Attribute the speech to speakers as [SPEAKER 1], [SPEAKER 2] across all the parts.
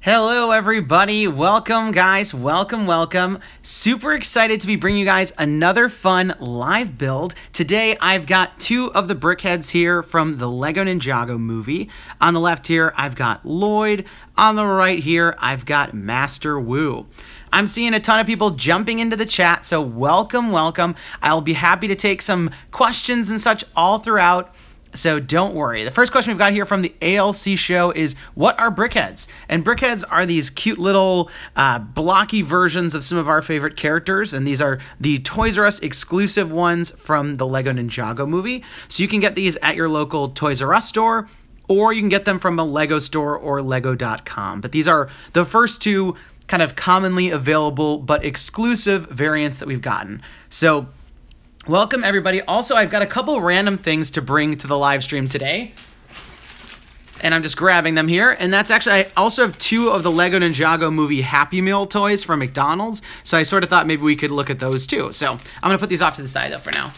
[SPEAKER 1] Hello everybody, welcome guys, welcome. Super excited to be bringing you guys another fun live build. Today I've got two of the BrickHeadz here from the Lego Ninjago movie. On the left here I've got Lloyd, on the right here I've got Master Wu. I'm seeing a ton of people jumping into the chat, so welcome. I'll be happy to take some questions and such all throughout. So don't worry. The first question we've got here from the ALC show is, what are BrickHeadz? And BrickHeadz are these cute little blocky versions of some of our favorite characters, and these are the Toys R Us exclusive ones from the Lego Ninjago movie. So you can get these at your local Toys R Us store, or you can get them from a Lego store or lego.com. But these are the first two kind of commonly available but exclusive variants that we've gotten. So welcome everybody. Also, I've got a couple random things to bring to the live stream today, and I'm just grabbing them here. And that's actually, I also have two of the Lego Ninjago movie Happy Meal toys from McDonald's, so I sort of thought maybe we could look at those too. So I'm gonna put these off to the side though for now.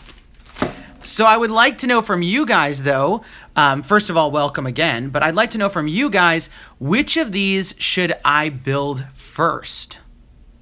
[SPEAKER 1] So I would like to know from you guys though, first of all, welcome again, but I'd like to know from you guys, which of these should I build first?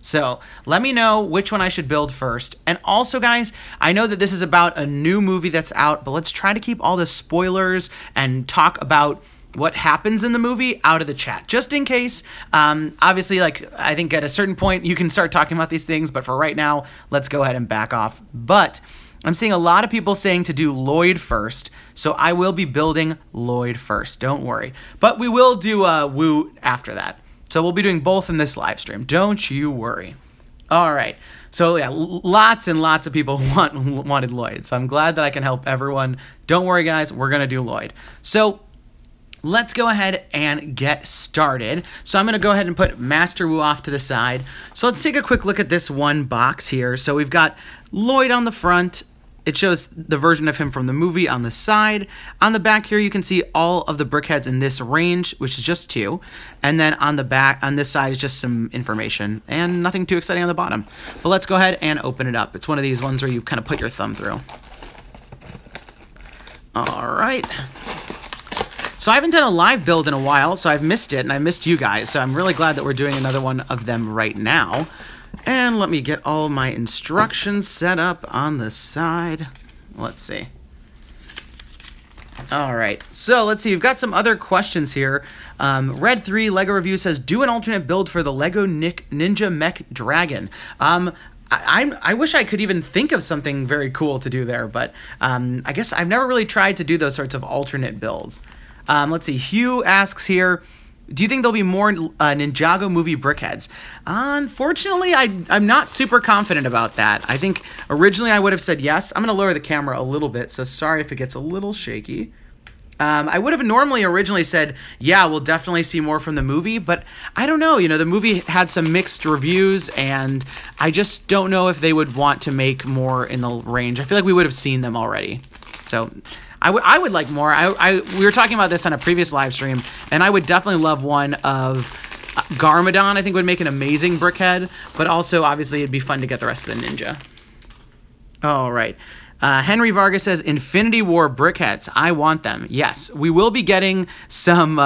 [SPEAKER 1] So let me know which one I should build first. And also guys, I know that this is about a new movie that's out, but let's try to keep all the spoilers and talk about what happens in the movie out of the chat, just in case. Obviously, like, I think at a certain point you can start talking about these things, but for right now, let's go ahead and back off. But I'm seeing a lot of people saying to do Lloyd first, so I will be building Lloyd first, don't worry. But we will do Wu after that. So we'll be doing both in this live stream. Don't you worry. All right. So yeah, lots and lots of people wanted Lloyd. So I'm glad that I can help everyone. Don't worry, guys. We're going to do Lloyd. So let's go ahead and get started. So I'm going to go ahead and put Master Wu off to the side. So let's take a quick look at this one box here. So we've got Lloyd on the front. It shows the version of him from the movie on the side. On the back here, you can see all of the BrickHeadz in this range, which is just two. And then on the back, on this side, is just some information and nothing too exciting on the bottom. But let's go ahead and open it up. It's one of these ones where you kind of put your thumb through. All right. So I haven't done a live build in a while, so I've missed it, and I missed you guys. So I'm really glad that we're doing another one of them right now. And let me get all my instructions set up on the side. Let's see. All right, so let's see. We've got some other questions here. Red3 Lego Review says, do an alternate build for the Lego Ninja Mech Dragon. I wish I could even think of something very cool to do there, but I guess I've never really tried to do those sorts of alternate builds. Let's see. Hugh asks here, do you think there'll be more Ninjago movie BrickHeadz? Unfortunately, I'm not super confident about that. I think originally I would have said yes. I'm going to lower the camera a little bit, so sorry if it gets a little shaky. I would have normally originally said, yeah, we'll definitely see more from the movie, but I don't know. You know, the movie had some mixed reviews, and I just don't know if they would want to make more in the range. I feel like we would have seen them already. So I would like more. We were talking about this on a previous live stream, and I would definitely love one of Garmadon. I think would make an amazing BrickHead, but also obviously it'd be fun to get the rest of the ninja. All right. Henry Vargas says, Infinity War BrickHeadz. I want them. Yes, we will be getting some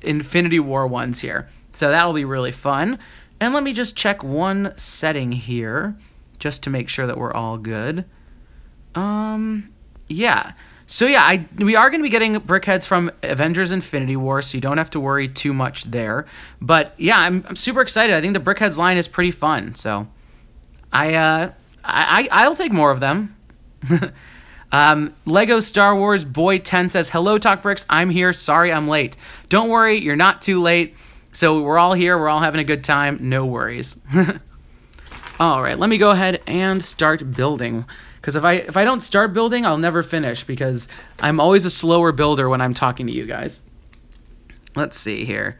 [SPEAKER 1] Infinity War ones here, so that'll be really fun. And let me just check one setting here, just to make sure that we're all good. Yeah. So yeah, we are going to be getting BrickHeadz from Avengers Infinity War, so you don't have to worry too much there. But yeah, I'm super excited. I think the BrickHeadz line is pretty fun, so I'll take more of them. Lego Star Wars Boy 10 says, hello TalkBricks, I'm here. Sorry I'm late. Don't worry, you're not too late. So we're all here. We're all having a good time. No worries. All right, let me go ahead and start building. Because if I don't start building, I'll never finish, because I'm always a slower builder when I'm talking to you guys. Let's see here.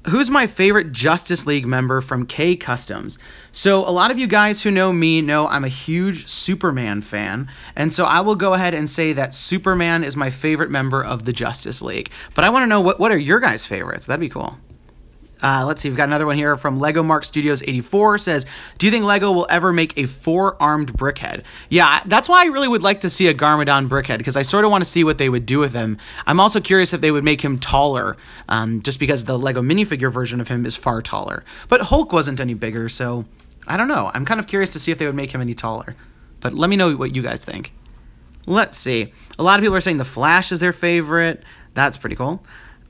[SPEAKER 1] Who's my favorite Justice League member from K Customs? So a lot of you guys who know me know I'm a huge Superman fan, and so I will go ahead and say that Superman is my favorite member of the Justice League. But I want to know what are your guys' favorites? That'd be cool. Let's see, we've got another one here from Lego Mark Studios 84 says, do you think Lego will ever make a 4-armed BrickHead? Yeah, that's why I really would like to see a Garmadon BrickHead, because I sort of want to see what they would do with him. I'm also curious if they would make him taller, just because the Lego minifigure version of him is far taller. But Hulk wasn't any bigger, so I don't know. I'm kind of curious to see if they would make him any taller. But let me know what you guys think. Let's see. A lot of people are saying the Flash is their favorite. That's pretty cool.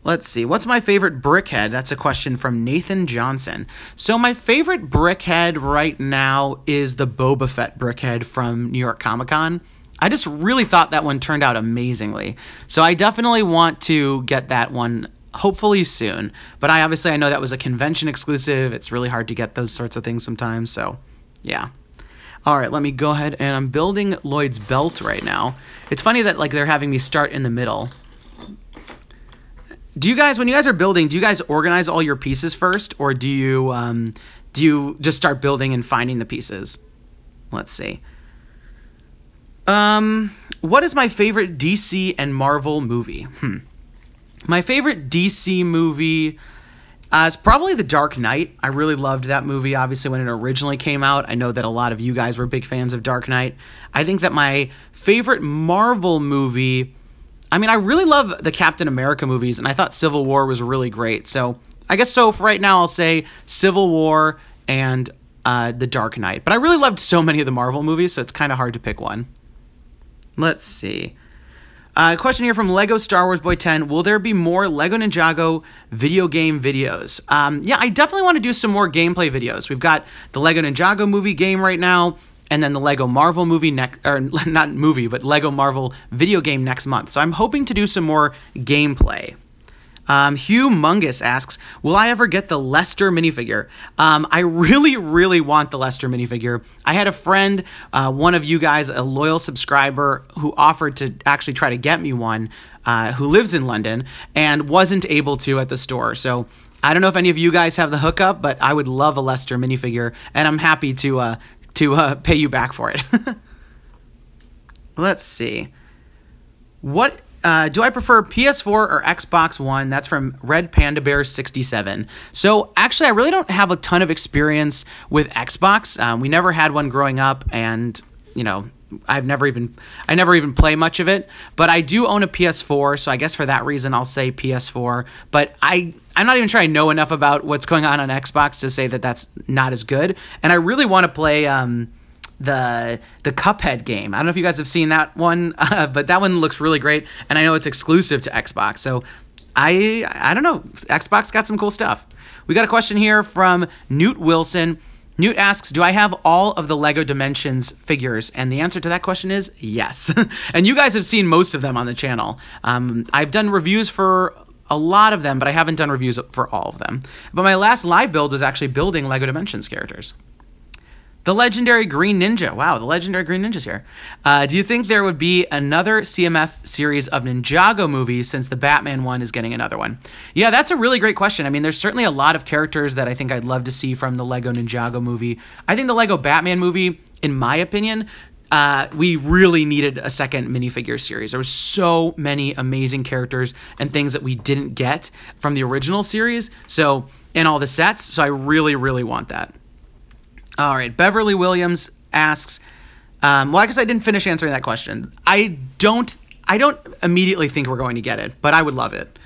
[SPEAKER 1] Let's see. What's my favorite BrickHead? That's a question from Nathan Johnson. So my favorite BrickHead right now is the Boba Fett BrickHead from New York Comic Con. I just really thought that one turned out amazingly. So I definitely want to get that one hopefully soon. But I know that was a convention exclusive. It's really hard to get those sorts of things sometimes. So yeah. All right, let me go ahead, and I'm building Lloyd's belt right now. It's funny that like they're having me start in the middle. Do you guys, when you guys are building, do you guys organize all your pieces first, or do you just start building and finding the pieces? Let's see. What is my favorite DC and Marvel movie? My favorite DC movie is probably The Dark Knight. I really loved that movie, obviously, when it originally came out. I know that a lot of you guys were big fans of Dark Knight. I think that my favorite Marvel movie, I mean, I really love the Captain America movies, and I thought Civil War was really great. So I guess so for right now, I'll say Civil War and The Dark Knight. But I really loved so many of the Marvel movies, so it's kind of hard to pick one. Let's see. Question here from Lego Star Wars Boy 10. Will there be more Lego Ninjago video game videos? Yeah, I definitely want to do some more gameplay videos. We've got the Lego Ninjago movie game right now, and then the Lego Marvel movie next, or not movie, but Lego Marvel video game next month. So I'm hoping to do some more gameplay. Hugh Mungus asks, will I ever get the Lester minifigure? I really, really want the Lester minifigure. I had a friend, one of you guys, a loyal subscriber, who offered to actually try to get me one, who lives in London, and wasn't able to at the store. So I don't know if any of you guys have the hookup, but I would love a Lester minifigure, and I'm happy to pay you back for it. Let's see. What do I prefer, PS4 or Xbox One? That's from Red Panda Bear 67. So actually, I really don't have a ton of experience with Xbox. We never had one growing up, and you know, I never even play much of it. But I do own a PS4, so I guess for that reason, I'll say PS4. But I'm not even sure I know enough about what's going on Xbox to say that that's not as good. And I really want to play the Cuphead game. I don't know if you guys have seen that one, but that one looks really great, and I know it's exclusive to Xbox. So I don't know. Xbox got some cool stuff. We got a question here from Newt Wilson. Newt asks, do I have all of the Lego Dimensions figures? And the answer to that question is yes. And you guys have seen most of them on the channel. I've done reviews for a lot of them, but I haven't done reviews for all of them. But my last live build was actually building Lego Dimensions characters. The Legendary Green Ninja. Wow, the Legendary Green Ninja's here. Do you think there would be another CMF series of Ninjago movies since the Batman one is getting another one? Yeah, that's a really great question. I mean, there's certainly a lot of characters that I think I'd love to see from the Lego Ninjago movie. I think the Lego Batman movie, in my opinion, we really needed a second minifigure series. There were so many amazing characters and things that we didn't get from the original series, so in all the sets, so I really, really want that. All right, Beverly Williams asks, well, I guess I didn't finish answering that question. I don't immediately think we're going to get it, but I would love it.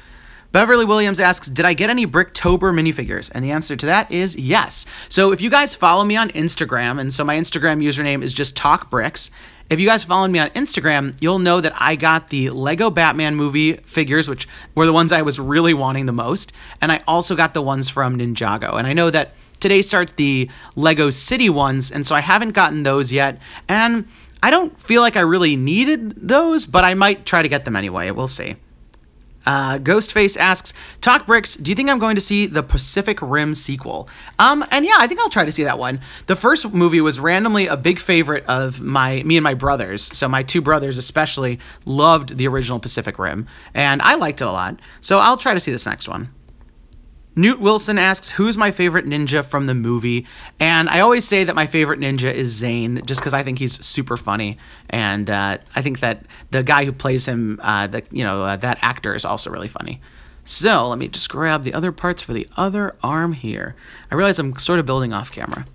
[SPEAKER 1] Beverly Williams asks, did I get any Bricktober minifigures? And the answer to that is yes. So if you guys follow me on Instagram, and so my Instagram username is just TalkBricks. If you guys follow me on Instagram, you'll know that I got the Lego Batman movie figures, which were the ones I was really wanting the most. And I also got the ones from Ninjago. And I know that today starts the Lego City ones, and so I haven't gotten those yet, and I don't feel like I really needed those, but I might try to get them anyway. We'll see. Ghostface asks, TalkBricks, do you think I'm going to see the Pacific Rim sequel? And yeah, I think I'll try to see that one. The first movie was randomly a big favorite of me and my brothers, so my two brothers especially loved the original Pacific Rim, and I liked it a lot, so I'll try to see this next one. Newt Wilson asks, who's my favorite ninja from the movie? And I always say that my favorite ninja is Zane, just because I think he's super funny. And I think that the guy who plays him, that actor is also really funny. So let me just grab the other parts for the other arm here. I realize I'm sort of building off camera.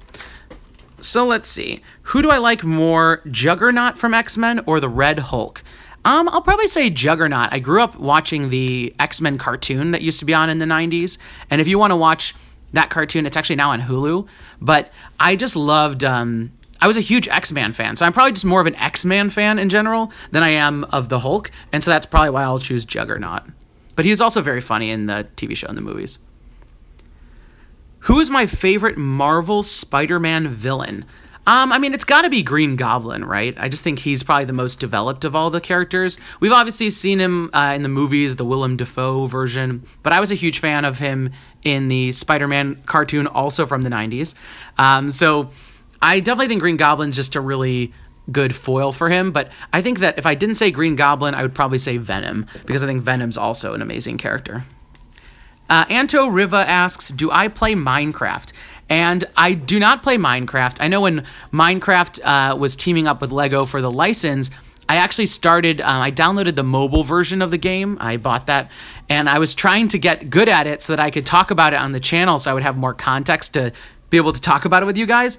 [SPEAKER 1] So let's see. Who do I like more, Juggernaut from X-Men or the Red Hulk? I'll probably say Juggernaut. I grew up watching the X-Men cartoon that used to be on in the 90s. And if you want to watch that cartoon, it's actually now on Hulu. But I just loved... I was a huge X-Man fan, so I'm probably just more of an X-Man fan in general than I am of the Hulk. And so that's probably why I'll choose Juggernaut. But he was also very funny in the TV show and the movies. Who is my favorite Marvel Spider-Man villain? I mean, it's got to be Green Goblin, right? I just think he's probably the most developed of all the characters. We've obviously seen him in the movies, the Willem Dafoe version, but I was a huge fan of him in the Spider-Man cartoon, also from the 90s. So I definitely think Green Goblin's just a really good foil for him, but I think that if I didn't say Green Goblin, I would probably say Venom, because I think Venom's also an amazing character. Anto Riva asks, do I play Minecraft? And I do not play Minecraft. I know when Minecraft was teaming up with Lego for the license, I actually started, I downloaded the mobile version of the game. I bought that, and I was trying to get good at it so that I could talk about it on the channel so I would have more context to be able to talk about it with you guys.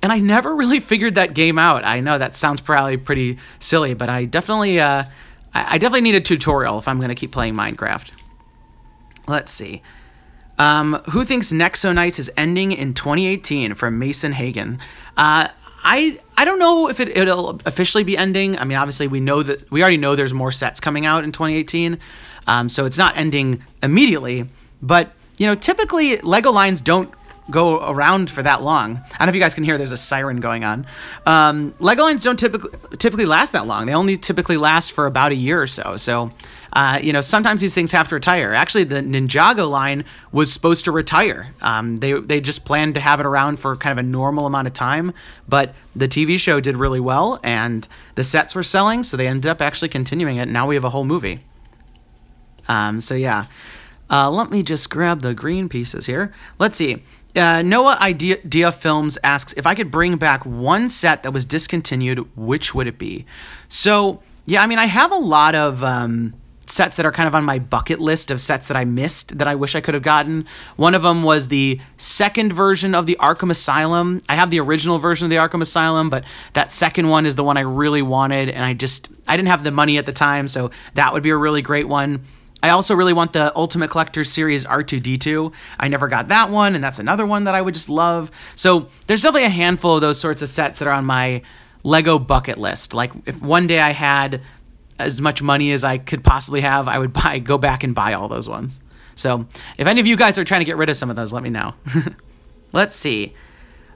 [SPEAKER 1] And I never really figured that game out. I know that sounds probably pretty silly, but I definitely need a tutorial if I'm going to keep playing Minecraft. Let's see. Who thinks Nexo Nights is ending in 2018 from Mason Hagen? I don't know if it'll officially be ending. I mean, obviously we already know there's more sets coming out in 2018. So it's not ending immediately, but you know, typically Lego lines don't go around for that long. I don't know if you guys can hear, there's a siren going on. Lego lines don't typically last that long. They only typically last for about a year or so. So, you know, sometimes these things have to retire. Actually, the Ninjago line was supposed to retire. They just planned to have it around for kind of a normal amount of time, but the TV show did really well and the sets were selling, so they ended up actually continuing it. Now we have a whole movie. So yeah, let me just grab the green pieces here. Let's see. Noah Idea Films asks, if I could bring back one set that was discontinued, which would it be? So, yeah, I mean, I have a lot of sets that are kind of on my bucket list of sets that I missed that I wish I could have gotten. One of them was the second version of the Arkham Asylum. I have the original version of the Arkham Asylum, but that second one is the one I really wanted, and I didn't have the money at the time, so that would be a really great one. I also really want the Ultimate Collector Series R2-D2. I never got that one, and that's another one that I would just love. So there's definitely a handful of those sorts of sets that are on my Lego bucket list. Like if one day I had as much money as I could possibly have, I would go back and buy all those ones. So if any of you guys are trying to get rid of some of those, let me know. Let's see.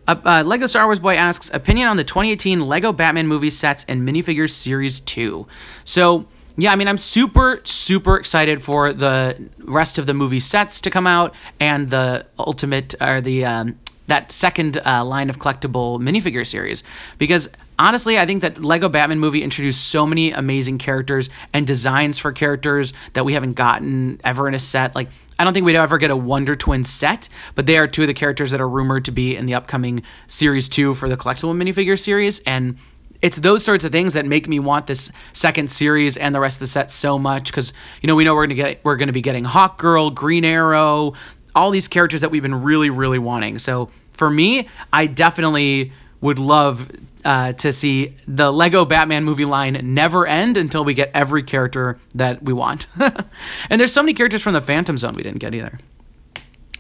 [SPEAKER 1] Lego Star Wars Boy asks, opinion on the 2018 Lego Batman movie sets and minifigures Series 2. So yeah, I mean, I'm super, super excited for the rest of the movie sets to come out and the ultimate, or the that second line of collectible minifigure series. Because honestly, I think that Lego Batman movie introduced so many amazing characters and designs for characters that we haven't gotten ever in a set. Like, I don't think we'd ever get a Wonder Twins set, but they are two of the characters that are rumored to be in the upcoming Series 2 for the collectible minifigure series. And it's those sorts of things that make me want this second series and the rest of the set so much, because we know we're going to be getting Hawkgirl, Green Arrow, all these characters that we've been really, really wanting. So for me, I definitely would love to see the Lego Batman movie line never end until we get every character that we want. And there's so many characters from the Phantom Zone we didn't get either.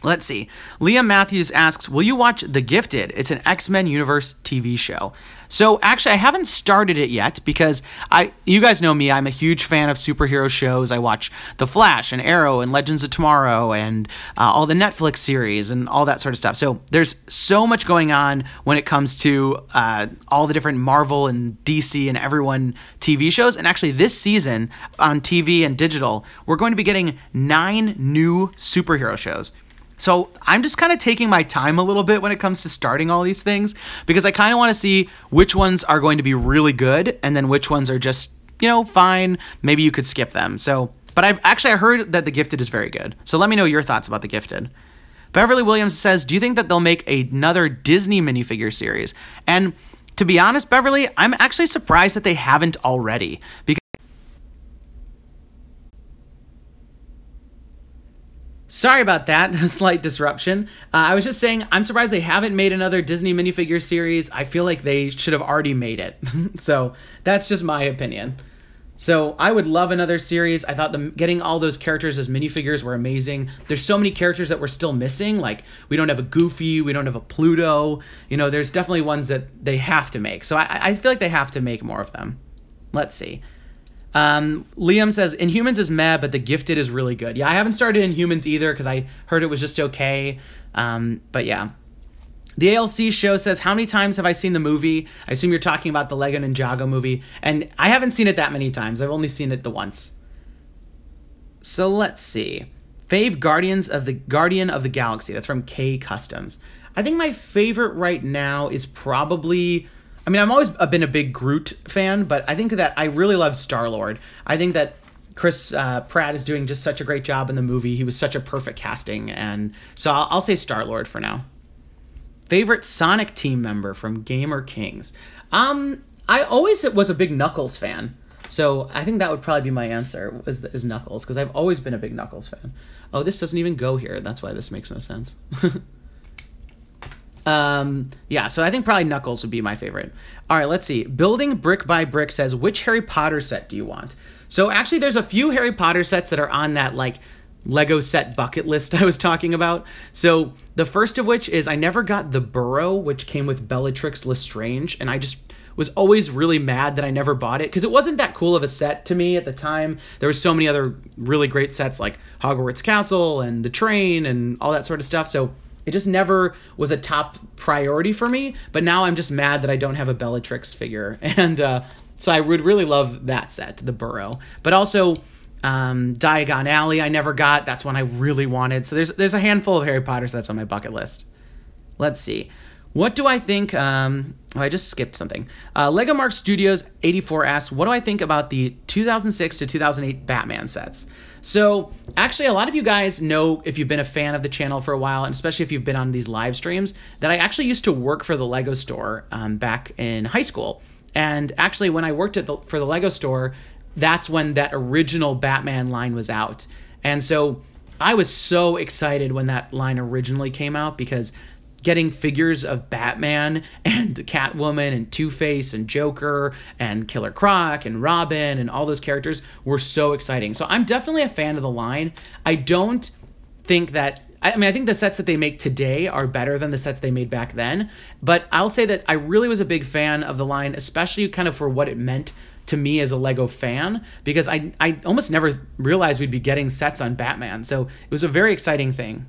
[SPEAKER 1] Let's see. Liam Matthews asks, will you watch The Gifted? It's an X-Men Universe TV show. So actually, I haven't started it yet because you guys know me. I'm a huge fan of superhero shows. I watch The Flash and Arrow and Legends of Tomorrow and all the Netflix series and all that sort of stuff. So there's so much going on when it comes to all the different Marvel and DC and everyone TV shows. And actually this season on TV and digital, we're going to be getting 9 new superhero shows. So I'm just kind of taking my time a little bit when it comes to starting all these things, because I kind of want to see which ones are going to be really good and then which ones are just, fine. Maybe you could skip them. So, but I heard that The Gifted is very good. So let me know your thoughts about The Gifted. Beverly Williams says, do you think that they'll make another Disney minifigure series? And to be honest, Beverly, I'm actually surprised that they haven't already, because Sorry about that, slight disruption. I was just saying, I'm surprised they haven't made another Disney minifigure series. I feel like they should have already made it. So that's just my opinion. So I would love another series. I thought getting all those characters as minifigures were amazing. There's so many characters that we're still missing. Like, we don't have a Goofy, we don't have a Pluto. You know, there's definitely ones that they have to make. So I feel like they have to make more of them. Let's see. Liam says, Inhumans is meh, but The Gifted is really good. Yeah, I haven't started Inhumans either because I heard it was just okay. But yeah. The ALC show says, how many times have I seen the movie? I assume you're talking about the Lego Ninjago movie. And I haven't seen it that many times. I've only seen it the once. So let's see. Fave Guardian of the Galaxy. That's from K Customs. I think my favorite right now is probably... I mean, I've always been a big Groot fan, but I think that I really love Star-Lord. I think that Chris Pratt is doing just such a great job in the movie. He was such a perfect casting. And so I'll say Star-Lord for now. Favorite Sonic team member from Gamer Kings. I always was a big Knuckles fan. So I think that would probably be my answer, is Knuckles, because I've always been a big Knuckles fan. Oh, this doesn't even go here. That's why this makes no sense. Yeah, so I think probably Knuckles would be my favorite. All right, let's see. Building Brick by Brick says, which Harry Potter set do you want? So actually, there's a few Harry Potter sets that are on that, like, Lego set bucket list I was talking about. So the first of which is I never got the Burrow, which came with Bellatrix Lestrange, and I just was always really mad that I never bought it because it wasn't that cool of a set to me at the time. There were so many other really great sets like Hogwarts Castle and the train and all that sort of stuff. So it just never was a top priority for me. But now I'm just mad that I don't have a Bellatrix figure. And so I would really love that set, the Burrow. But also Diagon Alley I never got. That's one I really wanted. So there's a handful of Harry Potter sets on my bucket list. Let's see. What do I think? Oh, I just skipped something. Lego Mark Studios 84 asks, what do I think about the 2006 to 2008 Batman sets? So actually, a lot of you guys know, if you've been a fan of the channel for a while, and especially if you've been on these live streams, that I actually used to work for the Lego store back in high school. And actually, when I worked for the Lego store, that's when that original Batman line was out. And so I was so excited when that line originally came out because getting figures of Batman and Catwoman and Two-Face and Joker and Killer Croc and Robin and all those characters were so exciting. So I'm definitely a fan of the line. I don't think that... I mean, I think the sets that they make today are better than the sets they made back then. But I'll say that I really was a big fan of the line, especially kind of for what it meant to me as a Lego fan, because I almost never realized we'd be getting sets on Batman. So it was a very exciting thing.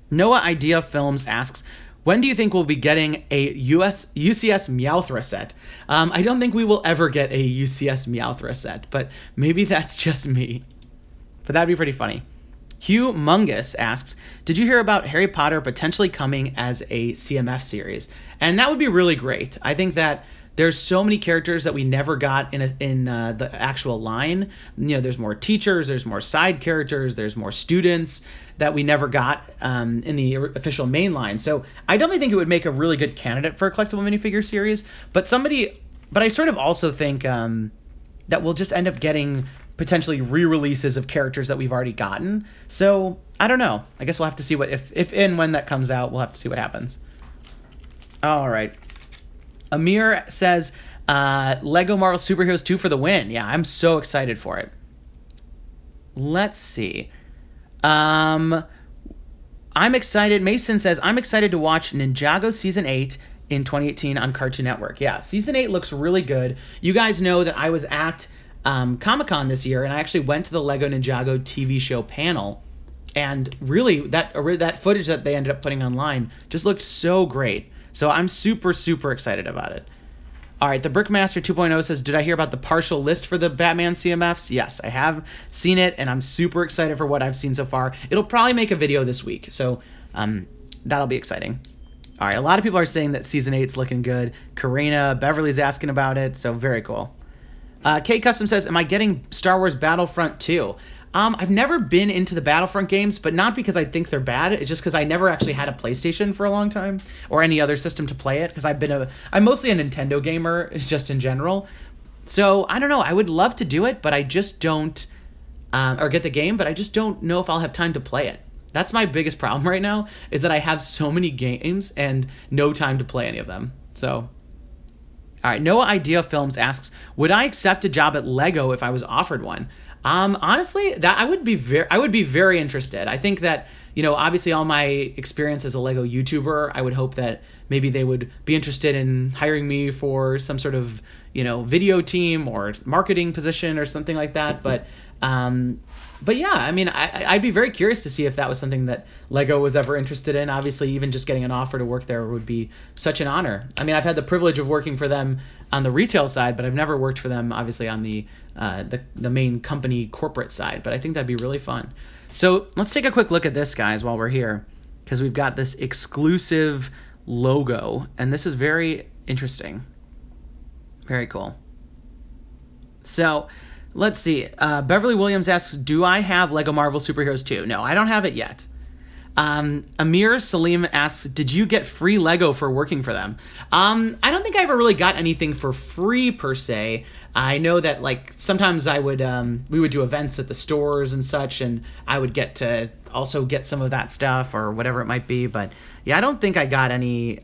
[SPEAKER 1] Noah Idea Films asks, when do you think we'll be getting a UCS Meowthra set? I don't think we will ever get a UCS Meowthra set, but maybe that's just me. But that'd be pretty funny. Hugh Mungus asks, did you hear about Harry Potter potentially coming as a CMF series? And that would be really great. I think that there's so many characters that we never got in the actual line. You know, there's more teachers, there's more side characters, there's more students that we never got in the official main line. So I definitely think it would make a really good candidate for a collectible minifigure series. But I sort of also think that we'll just end up getting potentially re-releases of characters that we've already gotten. So I don't know. I guess we'll have to see what if and when that comes out. We'll have to see what happens. All right. Amir says, Lego Marvel Superheroes 2 for the win. Yeah, I'm so excited for it. Let's see. I'm excited. Mason says, I'm excited to watch Ninjago Season 8 in 2018 on Cartoon Network. Yeah, Season 8 looks really good. You guys know that I was at Comic-Con this year, and I actually went to the Lego Ninjago TV show panel. And really, that footage that they ended up putting online just looked so great. So I'm super, super excited about it. All right, the Brickmaster 2.0 says, did I hear about the partial list for the Batman CMFs? Yes, I have seen it, and I'm super excited for what I've seen so far. It'll probably make a video this week, so that'll be exciting. All right, a lot of people are saying that Season 8's looking good. Karina, Beverly's asking about it, so very cool. Kate Custom says, am I getting Star Wars Battlefront 2? I've never been into the Battlefront games, but not because I think they're bad. It's just because I never actually had a PlayStation for a long time or any other system to play it, because I'm mostly a Nintendo gamer, just in general. So I don't know. I would love to do it, but I just don't or get the game, but I just don't know if I'll have time to play it. That's my biggest problem right now, is that I have so many games and no time to play any of them. So, all right, Noah Idea Films asks, would I accept a job at Lego if I was offered one? Honestly, that I would be very interested. I think that, you know, obviously all my experience as a Lego YouTuber, I would hope that maybe they would be interested in hiring me for some sort of, you know, video team or marketing position or something like that. But yeah, I mean, I'd be very curious to see if that was something that Lego was ever interested in. Obviously, even just getting an offer to work there would be such an honor. I mean, I've had the privilege of working for them on the retail side, but I've never worked for them, obviously, on the main company corporate side. But I think that'd be really fun. So let's take a quick look at this, guys, while we're here, because we've got this exclusive logo, and this is very interesting. Very cool. So let's see. Beverly Williams asks, do I have Lego Marvel Superheroes 2? No, I don't have it yet. Amir Salim asks, did you get free Lego for working for them? I don't think I ever really got anything for free per se. I know that, like, sometimes I would we would do events at the stores and such, and I would get to also get some of that stuff or whatever it might be. But yeah, I don't think I got any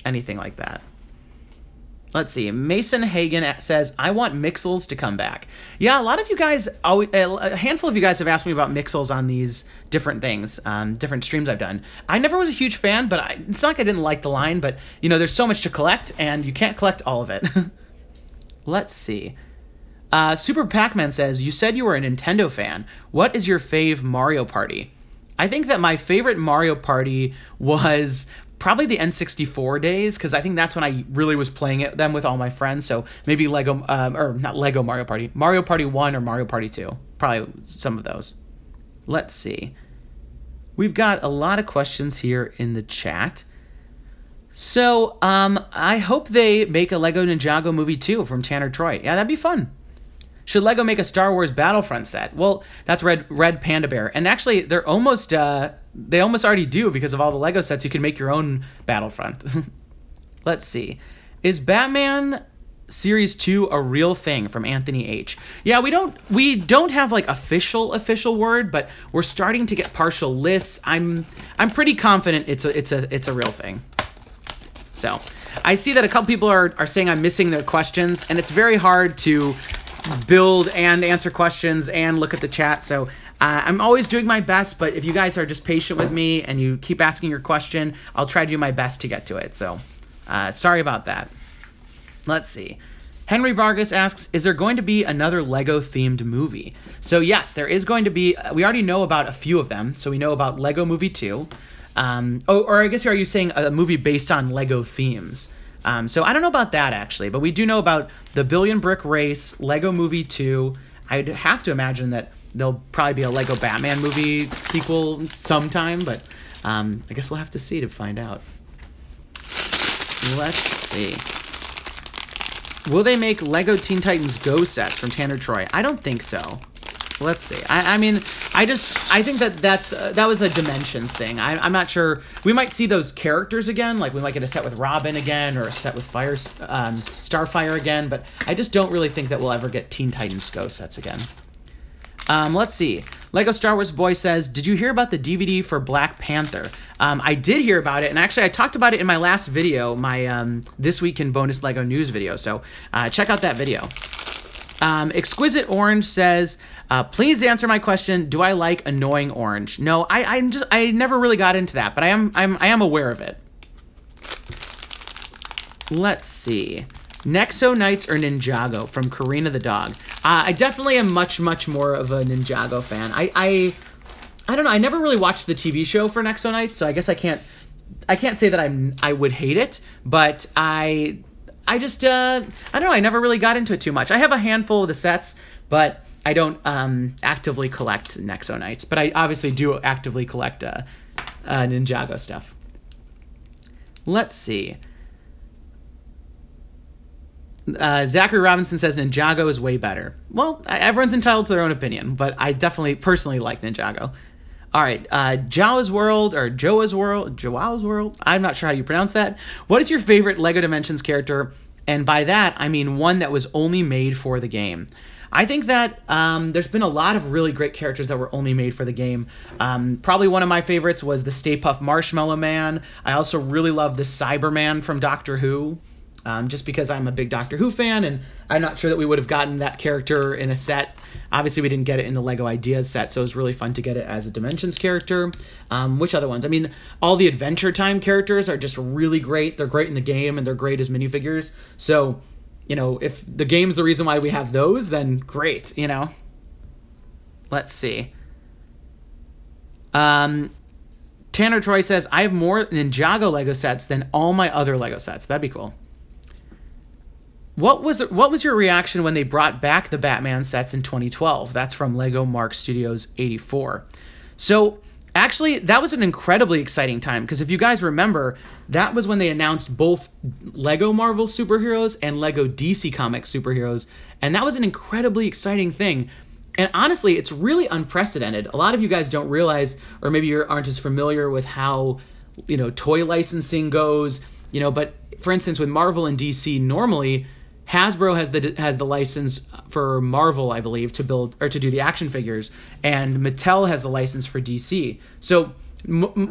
[SPEAKER 1] anything like that. Let's see. Mason Hagen says, I want Mixels to come back. Yeah, a lot of you guys, a handful of you guys have asked me about Mixels on these different things, different streams I've done. I never was a huge fan, but it's not like I didn't like the line, but, you know, there's so much to collect, and you can't collect all of it. Let's see. Super Pac-Man says, you said you were a Nintendo fan. What is your fave Mario Party? I think that my favorite Mario Party was probably the N64 days, because I think that's when I really was playing them with all my friends. So maybe Lego, or not Lego Mario Party 1 or Mario Party 2. Probably some of those. Let's see. We've got a lot of questions here in the chat. So I hope they make a Lego Ninjago Movie 2 from Tanner Troy. Yeah, that'd be fun. Should Lego make a Star Wars Battlefront set? Well, that's Red Panda Bear. And actually, they're almost they almost already do, because of all the Lego sets. You can make your own Battlefront. Let's see. Is Batman Series 2 a real thing, from Anthony H? Yeah, we don't have like official word, but we're starting to get partial lists. I'm pretty confident it's a real thing. So, I see that a couple people are saying I'm missing their questions, and it's very hard to build and answer questions and look at the chat. So I'm always doing my best, but if you guys are just patient with me and you keep asking your question, I'll try to do my best to get to it. So sorry about that. Let's see. Henry Vargas asks, is there going to be another Lego themed movie? So yes, there is going to be. We already know about a few of them. So we know about Lego Movie 2. Or I guess, are you saying a movie based on Lego themes? So I don't know about that, actually, but we do know about the Billion Brick Race, Lego Movie 2. I'd have to imagine that there'll probably be a Lego Batman movie sequel sometime, but I guess we'll have to see to find out. Let's see. Will they make Lego Teen Titans Go sets from Tanner Troy? I don't think so. Let's see. I mean, I think that was a Dimensions thing. I'm not sure. We might see those characters again. Like, we might get a set with Robin again, or a set with Starfire again. But I just don't really think that we'll ever get Teen Titans Go sets again. Let's see. Lego Star Wars Boy says, did you hear about the DVD for Black Panther? I did hear about it, and actually I talked about it in my last video, my This Week in Bonus Lego News video. So check out that video. Exquisite Orange says, please answer my question. Do I like Annoying Orange? No, I never really got into that, but I am aware of it. Let's see. Nexo Knights or Ninjago from Karina the Dog. I definitely am much more of a Ninjago fan. I don't know. I never really watched the TV show for Nexo Knights, so I guess I can't say that I would hate it, but I just I don't know. I never really got into it too much. I have a handful of the sets, but I don't actively collect Nexo Knights. But I obviously do actively collect Ninjago stuff. Let's see. Zachary Robinson says Ninjago is way better. Well, everyone's entitled to their own opinion, but I definitely personally like Ninjago. All right, Joao's World, I'm not sure how you pronounce that. What is your favorite Lego Dimensions character? And by that, I mean one that was only made for the game. I think that there's been a lot of really great characters that were only made for the game. Probably one of my favorites was the Stay Puft Marshmallow Man. I also really love the Cyberman from Doctor Who, just because I'm a big Doctor Who fan, and I'm not sure that we would have gotten that character in a set. Obviously, we didn't get it in the LEGO Ideas set, so it was really fun to get it as a Dimensions character. Which other ones? I mean, all the Adventure Time characters are just really great. They're great in the game, and they're great as minifigures. So, you know, if the game's the reason why we have those, then great, you know? Let's see. Tanner Troy says, I have more Ninjago LEGO sets than all my other LEGO sets. That'd be cool. What was your reaction when they brought back the Batman sets in 2012? That's from Lego Mark Studios 84. So actually, that was an incredibly exciting time, because if you guys remember, that was when they announced both Lego Marvel superheroes and Lego DC Comics superheroes, and that was an incredibly exciting thing. And honestly, it's really unprecedented. A lot of you guys don't realize, or maybe you aren't as familiar with how, you know, toy licensing goes, you know, but for instance, with Marvel and DC, normally Hasbro has the license for Marvel, I believe, to build or to do the action figures, and Mattel has the license for DC. So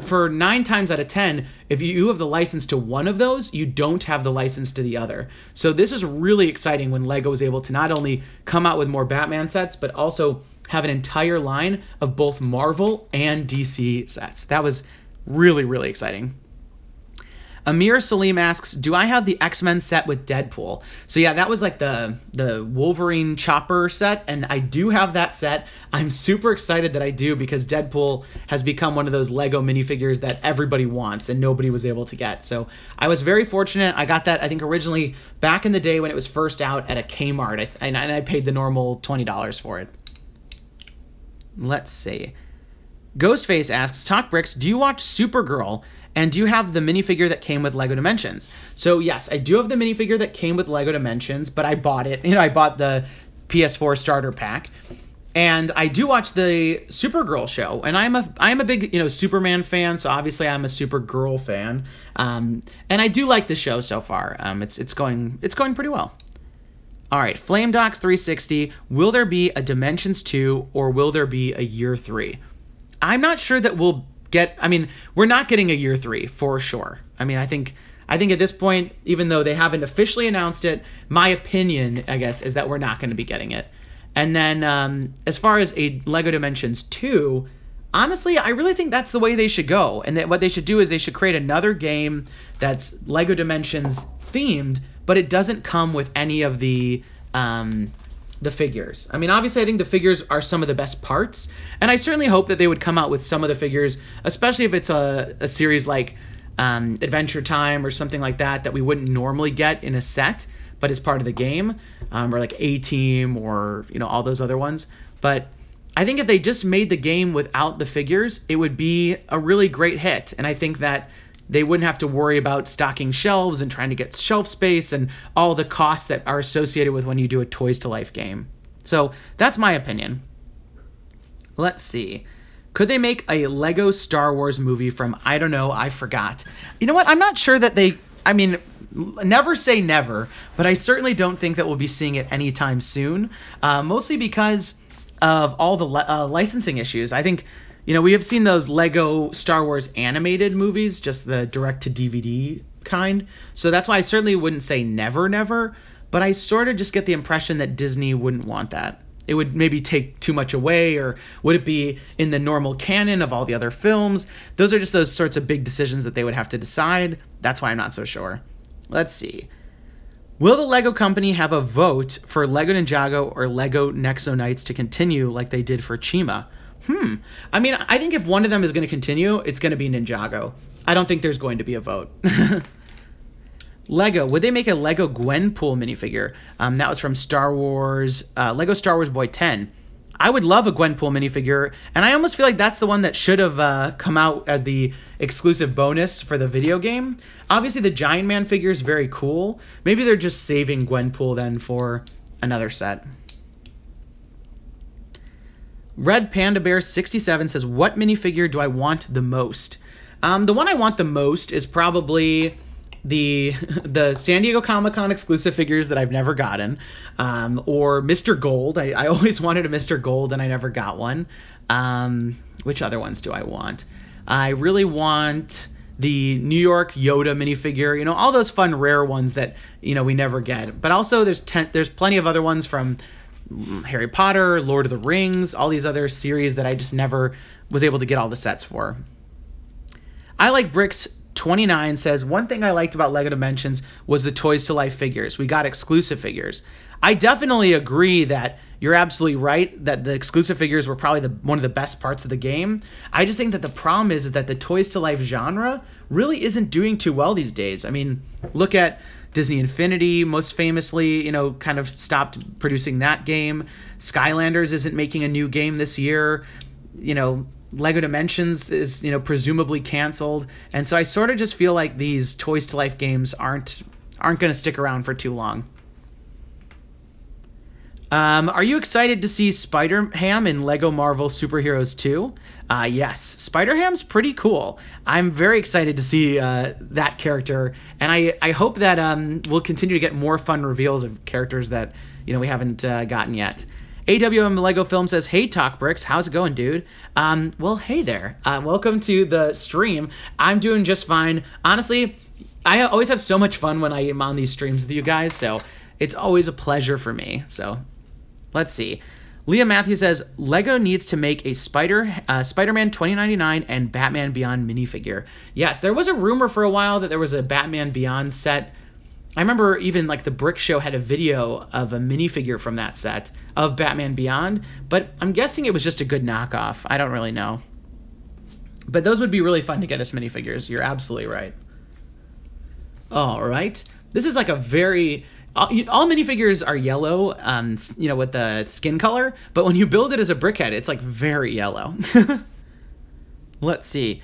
[SPEAKER 1] for 9 times out of 10, if you have the license to one of those, you don't have the license to the other. So this was really exciting when Lego was able to not only come out with more Batman sets, but also have an entire line of both Marvel and DC sets. That was really, really exciting. Amir Salim asks, do I have the X-Men set with Deadpool? So yeah, that was like the Wolverine Chopper set, and I do have that set. I'm super excited that I do, because Deadpool has become one of those Lego minifigures that everybody wants and nobody was able to get. So I was very fortunate. I got that, I think, originally back in the day when it was first out at a Kmart, and I paid the normal $20 for it. Let's see. Ghostface asks, TalkBricks, do you watch Supergirl? And do you have the minifigure that came with Lego Dimensions? So yes, I do have the minifigure that came with Lego Dimensions, but I bought it. You know, I bought the PS4 starter pack. And I do watch the Supergirl show, and I am a big, you know, Superman fan, so obviously I'm a Supergirl fan. And I do like the show so far. It's going pretty well. All right, FlameDocs360, will there be a Dimensions 2 or will there be a Year 3? I'm not sure that we'll we're not getting a Year 3 for sure. I mean, I think at this point, even though they haven't officially announced it, my opinion, I guess, is that we're not going to be getting it. And then as far as a Lego Dimensions 2, honestly, I really think that's the way they should go. And that what they should do is they should create another game that's Lego Dimensions themed, but it doesn't come with any of the figures. I mean, obviously, I think the figures are some of the best parts, and I certainly hope that they would come out with some of the figures, especially if it's a series like Adventure Time or something like that we wouldn't normally get in a set, but as part of the game, or like A-Team, or, you know, all those other ones. But I think if they just made the game without the figures, it would be a really great hit, and I think that they wouldn't have to worry about stocking shelves and trying to get shelf space and all the costs that are associated with when you do a Toys to Life game. So that's my opinion. Let's see. Could they make a Lego Star Wars movie from, I don't know, I forgot? You know what? I'm not sure that they, I mean, never say never, but I certainly don't think that we'll be seeing it anytime soon, mostly because of all the licensing issues. I think, you know, we have seen those Lego Star Wars animated movies, just the direct-to-DVD kind. So that's why I certainly wouldn't say never, never. But I sort of just get the impression that Disney wouldn't want that. It would maybe take too much away, or would it be in the normal canon of all the other films? Those are just those sorts of big decisions that they would have to decide. That's why I'm not so sure. Let's see. Will the Lego company have a vote for Lego Ninjago or Lego Nexo Knights to continue like they did for Chima? I mean, I think if one of them is going to continue, it's going to be Ninjago. I don't think there's going to be a vote. Lego, would they make a Lego Gwenpool minifigure? That was from Star Wars, Lego Star Wars Boy 10. I would love a Gwenpool minifigure, and I almost feel like that's the one that should have come out as the exclusive bonus for the video game. Obviously, the Giant Man figure is very cool. Maybe they're just saving Gwenpool then for another set. Red Panda Bear 67 says, what minifigure do I want the most? The one I want the most is probably the the San Diego Comic-Con exclusive figures that I've never gotten, or Mr. Gold. I always wanted a Mr. Gold and I never got one. Which other ones do I want? I really want the New York Yoda minifigure, you know, all those fun rare ones that, you know, we never get. But also there's plenty of other ones from Harry Potter, Lord of the Rings, all these other series that I just never was able to get all the sets for. I Like Bricks 29 says, one thing I liked about LEGO Dimensions was the Toys to Life figures. We got exclusive figures. I definitely agree that you're absolutely right that the exclusive figures were probably one of the best parts of the game. I just think that the problem is that the Toys to Life genre really isn't doing too well these days. I mean, look at Disney Infinity, most famously, you know, kind of stopped producing that game. Skylanders isn't making a new game this year. You know, LEGO Dimensions is, you know, presumably canceled. And so I sort of just feel like these Toys to Life games aren't going to stick around for too long. Are you excited to see Spider-Ham in LEGO Marvel Superheroes 2? Yes, Spider-Ham's pretty cool. I'm very excited to see that character, and I hope that we'll continue to get more fun reveals of characters that, you know, we haven't gotten yet. AWM Lego Film says, hey TalkBricks, how's it going, dude? Well, hey there. Welcome to the stream. I'm doing just fine. Honestly, I always have so much fun when I am on these streams with you guys, so it's always a pleasure for me. So let's see. Leah Matthews says, LEGO needs to make a Spider-Man 2099 and Batman Beyond minifigure. Yes, there was a rumor for a while that there was a Batman Beyond set. I remember even like the Brick Show had a video of a minifigure from that set of Batman Beyond, but I'm guessing it was just a good knockoff. I don't really know. But those would be really fun to get as minifigures. You're absolutely right. All right. This is like a very... all minifigures are yellow, you know, with the skin color, but when you build it as a BrickHead, it's like very yellow. Let's see.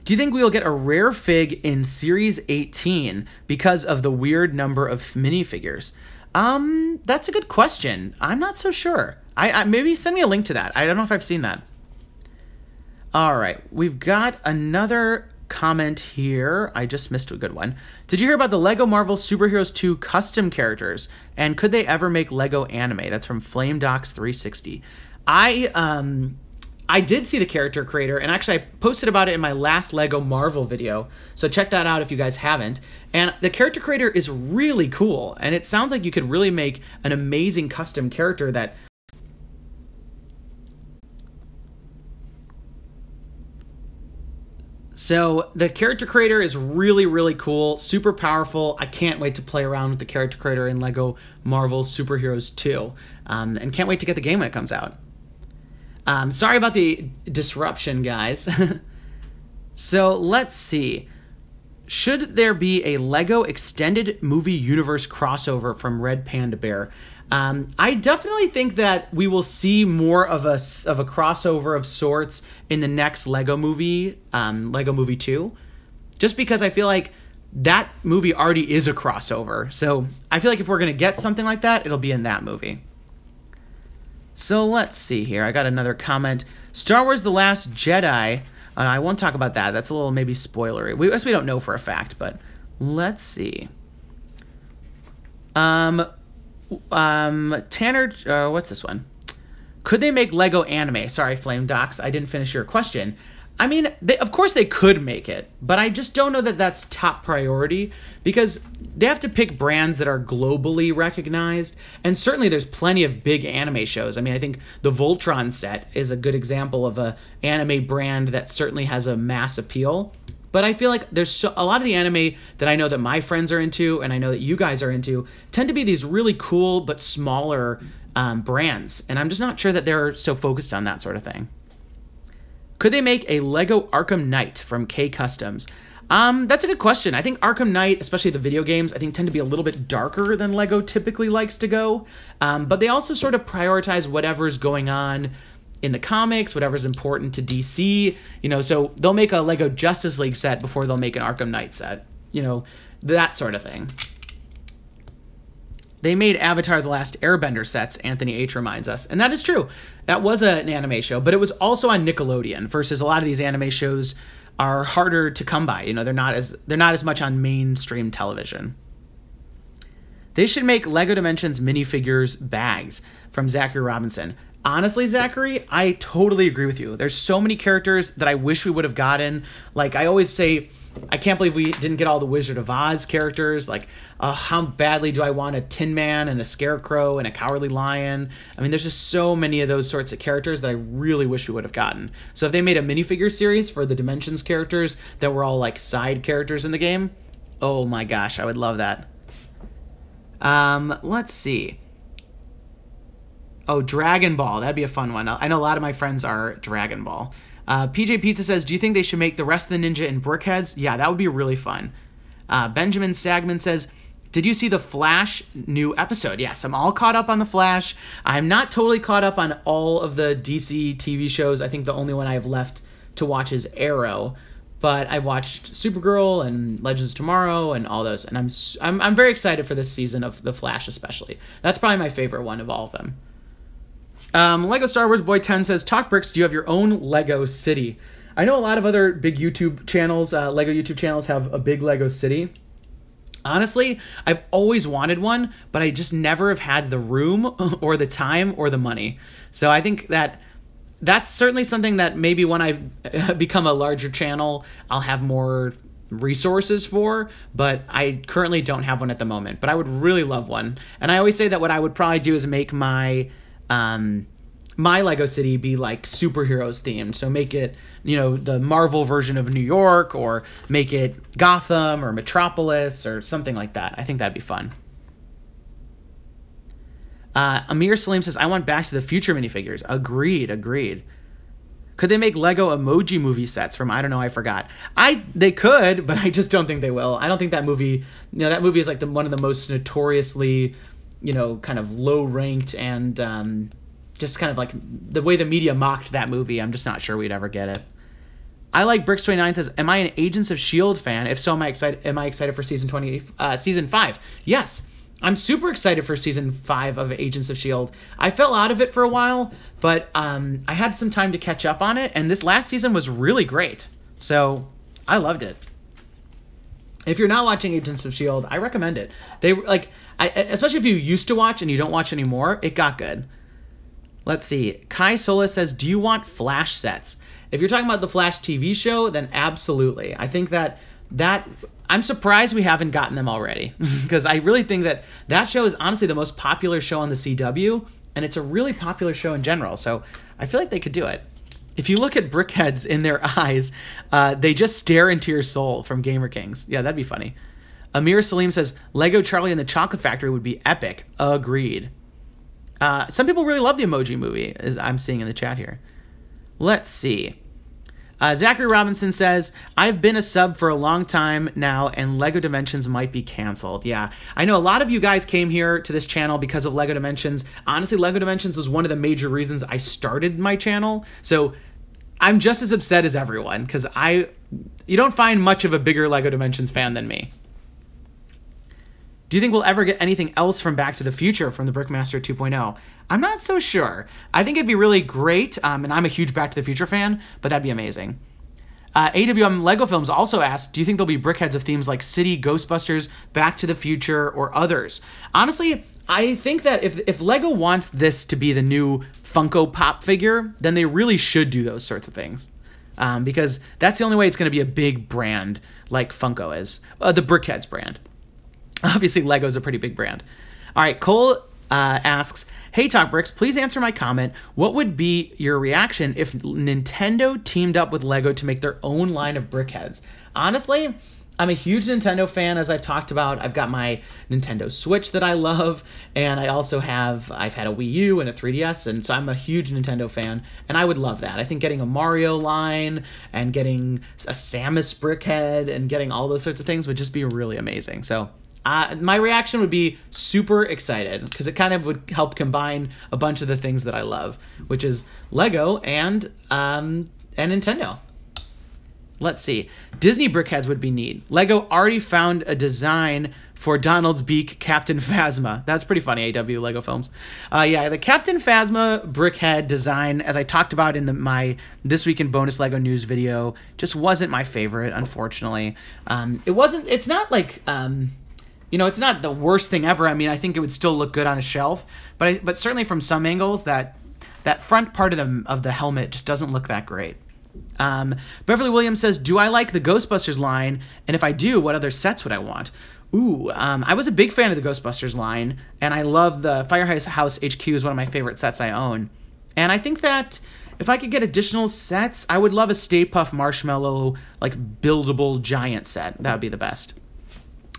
[SPEAKER 1] Do you think we will get a rare fig in Series 18 because of the weird number of minifigures? That's a good question. I'm not so sure. I maybe send me a link to that. I don't know if I've seen that. All right, we've got another comment here. I just missed a good one. Did you hear about the LEGO Marvel Superheroes 2 custom characters? And could they ever make LEGO anime? That's from FlameDocs360. I did see the character creator, and actually I posted about it in my last LEGO Marvel video, so check that out if you guys haven't. And the character creator is really cool, and it sounds like you could really make an amazing custom character that... So the character creator is really, really cool, super powerful. I can't wait to play around with the character creator in LEGO Marvel Superheroes 2, and can't wait to get the game when it comes out. Sorry about the disruption, guys. So let's see. Should there be a LEGO Extended Movie Universe crossover from Red Panda Bear? I definitely think that we will see more of a crossover of sorts in the next LEGO movie, LEGO Movie 2, just because I feel like that movie already is a crossover. So I feel like if we're going to get something like that, it'll be in that movie. So let's see here. I got another comment. Star Wars The Last Jedi. I won't talk about that. That's a little maybe spoilery. We don't know for a fact, but let's see. Tanner, what's this one? Could they make LEGO anime? Sorry, Flame Docs, I didn't finish your question. I mean, of course they could make it, but I just don't know that that's top priority because they have to pick brands that are globally recognized, and certainly there's plenty of big anime shows. I mean, I think the Voltron set is a good example of a anime brand that certainly has a mass appeal. But I feel like there's a lot of the anime that I know that my friends are into and I know that you guys are into tend to be these really cool but smaller brands. And I'm just not sure that they're so focused on that sort of thing. Could they make a LEGO Arkham Knight from K Customs? That's a good question. I think Arkham Knight, especially the video games, I think tend to be a little bit darker than LEGO typically likes to go. But they also sort of prioritize whatever's going on in the comics, whatever's important to DC, you know, so they'll make a LEGO Justice League set before they'll make an Arkham Knight set, you know, that sort of thing. They made Avatar The Last Airbender sets, Anthony H. reminds us, and that is true. That was an anime show, but it was also on Nickelodeon versus a lot of these anime shows are harder to come by. You know, they're not as much on mainstream television. They should make Lego Dimensions minifigures bags, from Zachary Robinson. Honestly, Zachary, I totally agree with you. There's so many characters that I wish we would have gotten. Like, I always say, I can't believe we didn't get all the Wizard of Oz characters. Like, how badly do I want a Tin Man and a Scarecrow and a Cowardly Lion? I mean, there's just so many of those sorts of characters that I really wish we would have gotten. So if they made a minifigure series for the Dimensions characters that were all like side characters in the game, oh my gosh, I would love that. Let's see. Oh, Dragon Ball. That'd be a fun one. I know a lot of my friends are Dragon Ball. PJ Pizza says, do you think they should make the rest of the Ninja in BrickHeadz? Yeah, that would be really fun. Benjamin Sagman says, did you see the Flash new episode? Yes, I'm all caught up on the Flash. I'm not totally caught up on all of the DC TV shows. I think the only one I have left to watch is Arrow. But I've watched Supergirl and Legends of Tomorrow and all those. And I'm very excited for this season of The Flash especially. That's probably my favorite one of all of them. Lego Star Wars Boy 10 says, TalkBricks, do you have your own Lego city? I know a lot of other big YouTube channels, Lego YouTube channels, have a big Lego city. Honestly, I've always wanted one, but I just never have had the room or the time or the money. So I think that's certainly something that maybe when I become a larger channel, I'll have more resources for, but I currently don't have one at the moment. But I would really love one. And I always say that what I would probably do is make my Lego city be like superheroes themed. So make it, you know, the Marvel version of New York, or make it Gotham or Metropolis or something like that. I think that'd be fun. Amir Salim says, I want Back to the Future minifigures. Agreed. Could they make Lego Emoji Movie sets from, I don't know, I forgot. They could, but I just don't think they will. I don't think that movie, you know, that movie is like one of the most notoriously, you know, kind of low ranked and just kind of like the way the media mocked that movie. I'm just not sure we'd ever get it. I like Bricks29 says, am I an Agents of S.H.I.E.L.D. fan? If so, am I excited for season 5? Yes. I'm super excited for season 5 of Agents of S.H.I.E.L.D. I fell out of it for a while, but I had some time to catch up on it, and this last season was really great. So I loved it. If you're not watching Agents of S.H.I.E.L.D., I recommend it. They like, especially if you used to watch and you don't watch anymore, it got good. Let's see. Kai Sola says, do you want Flash sets? If you're talking about the Flash TV show, then absolutely. I think that I'm surprised we haven't gotten them already, because I really think that show is honestly the most popular show on the CW, and it's a really popular show in general, so I feel like they could do it. If you look at BrickHeadz in their eyes, they just stare into your soul from Gamer Kings. Yeah, that'd be funny. Amir Salim says, Lego Charlie and the Chocolate Factory would be epic. Agreed. Some people really love the Emoji Movie, as I'm seeing in the chat here. Let's see. Zachary Robinson says, I've been a sub for a long time now, and Lego Dimensions might be canceled. Yeah, I know a lot of you guys came here to this channel because of Lego Dimensions. Honestly, Lego Dimensions was one of the major reasons I started my channel. So I'm just as upset as everyone, because you don't find much of a bigger Lego Dimensions fan than me. Do you think we'll ever get anything else from Back to the Future from the Brickmaster 2.0? I'm not so sure. I think it'd be really great, and I'm a huge Back to the Future fan, but that'd be amazing. AWM Lego Films also asked, do you think there'll be BrickHeadz of themes like City, Ghostbusters, Back to the Future, or others? Honestly, I think that if Lego wants this to be the new Funko Pop figure, then they really should do those sorts of things. Because that's the only way it's going to be a big brand like Funko is. The BrickHeadz brand. Obviously, Lego's a pretty big brand. All right, Cole asks, hey, TalkBricks, please answer my comment. What would be your reaction if Nintendo teamed up with Lego to make their own line of BrickHeadz? Honestly, I'm a huge Nintendo fan, as I've talked about. I've got my Nintendo Switch that I love, and I've had a Wii U and a 3DS, and so I'm a huge Nintendo fan, and I would love that. I think getting a Mario line and getting a Samus BrickHead and getting all those sorts of things would just be really amazing. So my reaction would be super excited, because it kind of would help combine a bunch of the things that I love, which is Lego and Nintendo. Let's see. Disney BrickHeadz would be neat. Lego already found a design for Donald's beak, Captain Phasma. That's pretty funny, AW Lego Films. Yeah, the Captain Phasma BrickHead design, as I talked about in my This Week in Bonus Lego News video, just wasn't my favorite, unfortunately. It's not like, you know, it's not the worst thing ever. I mean, I think it would still look good on a shelf, but certainly from some angles, that front part of the helmet just doesn't look that great. Beverly Williams says, do I like the Ghostbusters line? And if I do, what other sets would I want? Ooh, I was a big fan of the Ghostbusters line, and I love the Firehouse HQ is one of my favorite sets I own. And I think that if I could get additional sets, I would love a Stay Puft Marshmallow, like, buildable giant set. That would be the best.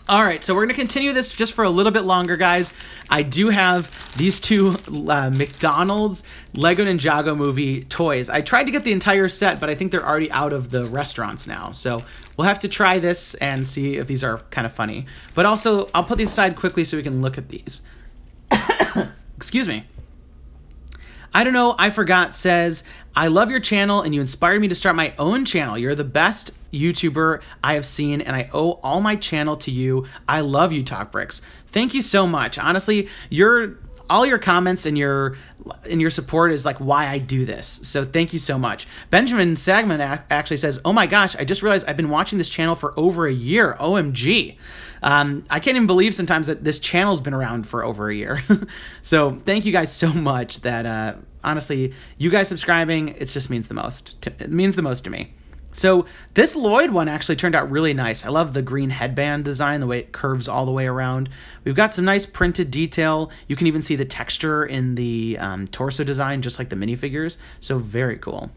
[SPEAKER 1] All right, so we're going to continue this just for a little bit longer, guys. I do have these two McDonald's Lego Ninjago Movie toys. I tried to get the entire set, but I think they're already out of the restaurants now. So we'll have to try this and see if these are kind of funny. But also, I'll put these aside quickly so we can look at these. Excuse me. I don't know, I forgot says, I love your channel and you inspired me to start my own channel. You're the best YouTuber I have seen and I owe all my channel to you. I love you, TalkBricks. Thank you so much. Honestly, all your comments and your support is like why I do this. So thank you so much. Benjamin Sagman actually says, oh my gosh, I just realized I've been watching this channel for over a year. OMG. I can't even believe sometimes that this channel's been around for over a year. So thank you guys so much that, honestly, you guys subscribing, it just means the most. It means the most to me. So this Lloyd one actually turned out really nice. I love the green headband design, the way it curves all the way around. We've got some nice printed detail. You can even see the texture in the torso design, just like the minifigures. So very cool.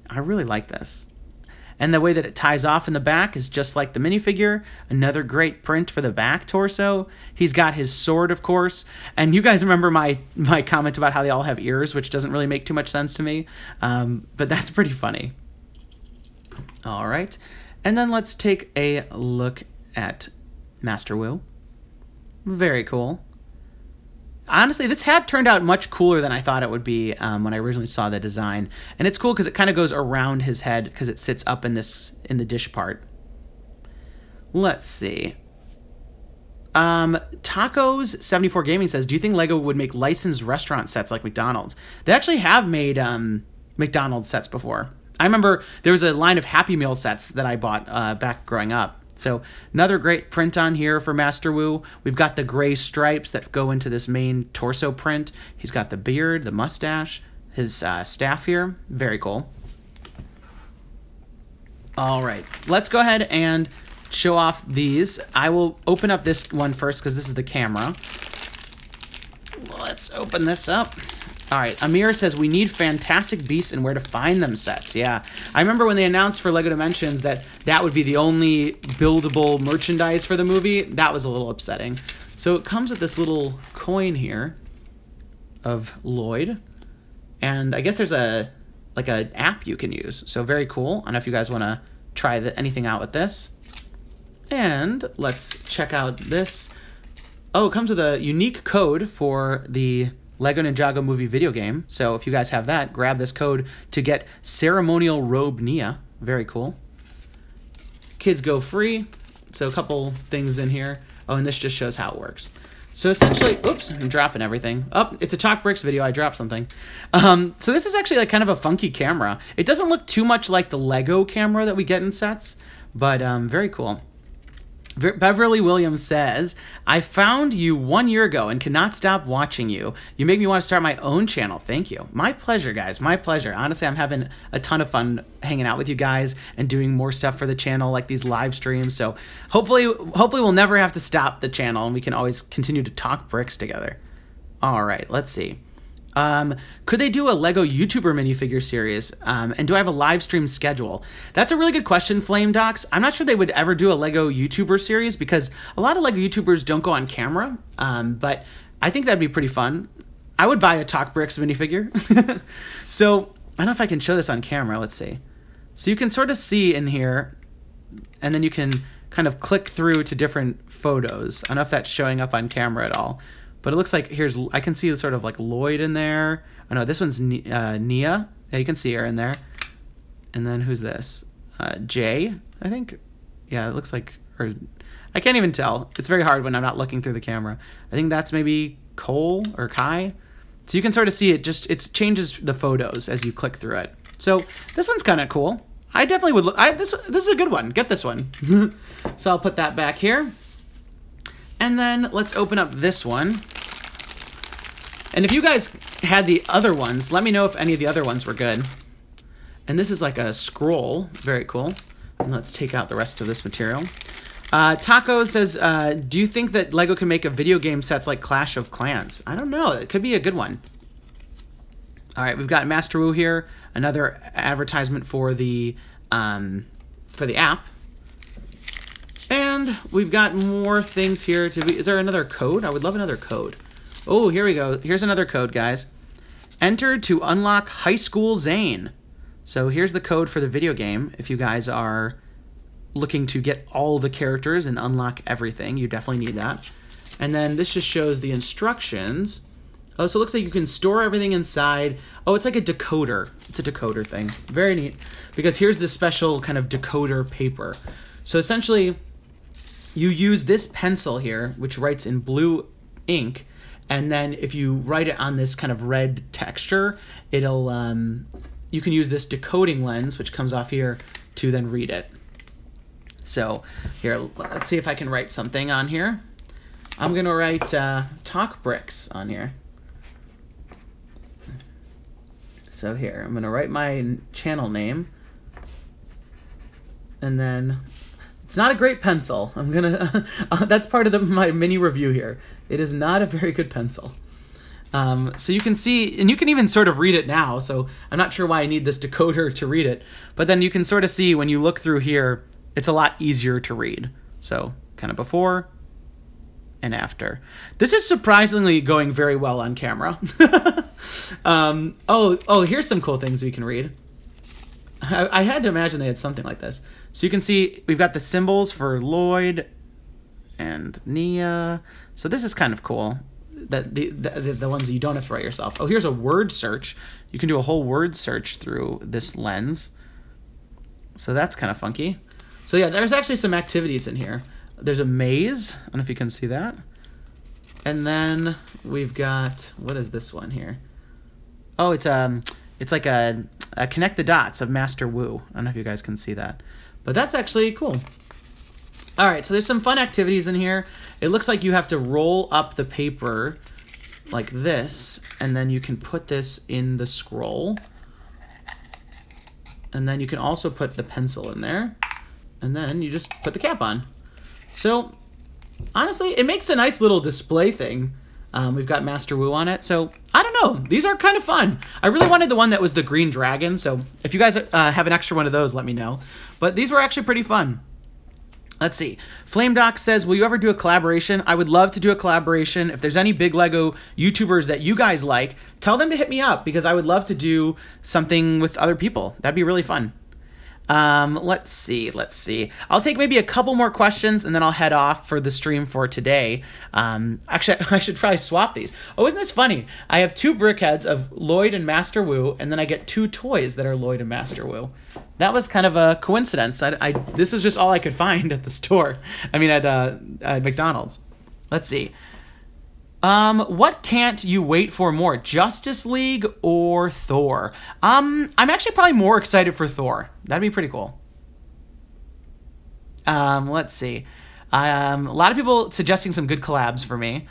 [SPEAKER 1] I really like this. And the way that it ties off in the back is just like the minifigure. Another great print for the back torso. He's got his sword, of course. And you guys remember my comment about how they all have ears, which doesn't really make too much sense to me. But that's pretty funny. All right. And then let's take a look at Master Wu. Very cool. Honestly, this hat turned out much cooler than I thought it would be when I originally saw the design. And it's cool because it kind of goes around his head because it sits up in the dish part. Let's see. Tacos74 Gaming says, do you think Lego would make licensed restaurant sets like McDonald's? They actually have made McDonald's sets before. I remember there was a line of Happy Meal sets that I bought back growing up. So another great print on here for Master Wu. We've got the gray stripes that go into this main torso print. He's got the beard, the mustache, his staff here. Very cool. All right, let's go ahead and show off these. I will open up this one first because this is the camera. Let's open this up. All right, Amir says, we need Fantastic Beasts and where to find them sets. Yeah, I remember when they announced for LEGO Dimensions that would be the only buildable merchandise for the movie. That was a little upsetting. So it comes with this little coin here of Lloyd. And I guess there's an app you can use. So very cool. I don't know if you guys want to try anything out with this. And let's check out this. Oh, it comes with a unique code for the Lego Ninjago Movie video game. So if you guys have that, grab this code to get Ceremonial Robe Nia. Very cool. Kids go free. So a couple things in here. Oh, and this just shows how it works. So essentially, oops, I'm dropping everything. Oh, it's a TalkBricks video. I dropped something. So this is actually like kind of a funky camera. It doesn't look too much like the Lego camera that we get in sets, but very cool. Beverly Williams says, I found you 1 year ago and cannot stop watching you. You make me want to start my own channel. Thank you. My pleasure, guys. My pleasure. Honestly, I'm having a ton of fun hanging out with you guys and doing more stuff for the channel, like these live streams. So hopefully we'll never have to stop the channel and we can always continue to talk bricks together. All right, let's see. Could they do a Lego YouTuber minifigure series? And do I have a live stream schedule? That's a really good question, Flame Docs. I'm not sure they would ever do a Lego YouTuber series because a lot of Lego YouTubers don't go on camera. But I think that'd be pretty fun. I would buy a TalkBricks minifigure. So I don't know if I can show this on camera. Let's see. So you can sort of see in here, and then you can kind of click through to different photos. I don't know if that's showing up on camera at all. But it looks like I can see sort of like Lloyd in there. Oh no, this one's Nia. Yeah, you can see her in there. And then who's this? Jay, I think. Yeah, it looks like Or I can't even tell. It's very hard when I'm not looking through the camera. I think that's maybe Cole or Kai. So you can sort of see it changes the photos as you click through it. So this one's kind of cool. I definitely would look. This is a good one. Get this one. So I'll put that back here. And then let's open up this one. And if you guys had the other ones, let me know if any of the other ones were good. And this is like a scroll. Very cool. And let's take out the rest of this material. Taco says, do you think that LEGO can make a video game sets like Clash of Clans? I don't know. It could be a good one. All right, we've got Master Wu here. Another advertisement for the app. And we've got more things here. Is there another code? I would love another code. Oh, here we go. Here's another code, guys. Enter to unlock High School Zane. So here's the code for the video game. If you guys are looking to get all the characters and unlock everything, you definitely need that. And then this just shows the instructions. Oh, so it looks like you can store everything inside. Oh, it's like a decoder. It's a decoder thing. Very neat. Because here's the special kind of decoder paper. So essentially, you use this pencil here, which writes in blue ink, and then if you write it on this kind of red texture, it'll you can use this decoding lens, which comes off here, to then read it. So here, let's see if I can write something on here. I'm gonna write TalkBricks on here. So here, I'm gonna write my channel name, and then it's not a great pencil. I'm gonna that's part of my mini review here. It is not a very good pencil. So you can see, and you can even sort of read it now. So I'm not sure why I need this decoder to read it, but then you can sort of see when you look through here, it's a lot easier to read. So kind of before and after. This is surprisingly going very well on camera. Oh, here's some cool things we can read. I had to imagine they had something like this. So you can see we've got the symbols for Lloyd and Nia. So this is kind of cool. That the ones that you don't have to write yourself. Oh, here's a word search. You can do a whole word search through this lens. So that's kind of funky. So yeah, there's actually some activities in here. There's a maze. I don't know if you can see that. And then we've got, what is this one here? Oh, it's like a connect the dots of Master Wu. I don't know if you guys can see that, but that's actually cool. All right, so there's some fun activities in here. It looks like you have to roll up the paper like this, and then you can put this in the scroll. And then you can also put the pencil in there, and then you just put the cap on. So honestly, it makes a nice little display thing. We've got Master Wu on it, so I don't know. These are kind of fun. I really wanted the one that was the green dragon, so if you guys have an extra one of those, let me know. But these were actually pretty fun. Let's see. Flame Doc says, will you ever do a collaboration? I would love to do a collaboration. If there's any big Lego YouTubers that you guys like, tell them to hit me up because I would love to do something with other people. That'd be really fun. Let's see. I'll take maybe a couple more questions and then I'll head off for the stream for today. Actually, I should probably swap these. Oh, isn't this funny? I have 2 BrickHeadz of Lloyd and Master Wu, and then I get 2 toys that are Lloyd and Master Wu. That was kind of a coincidence. This was just all I could find at the store. I mean, at McDonald's. Let's see. What can't you wait for more, Justice League or Thor? I'm actually probably more excited for Thor. That'd be pretty cool. Let's see. A lot of people suggesting some good collabs for me.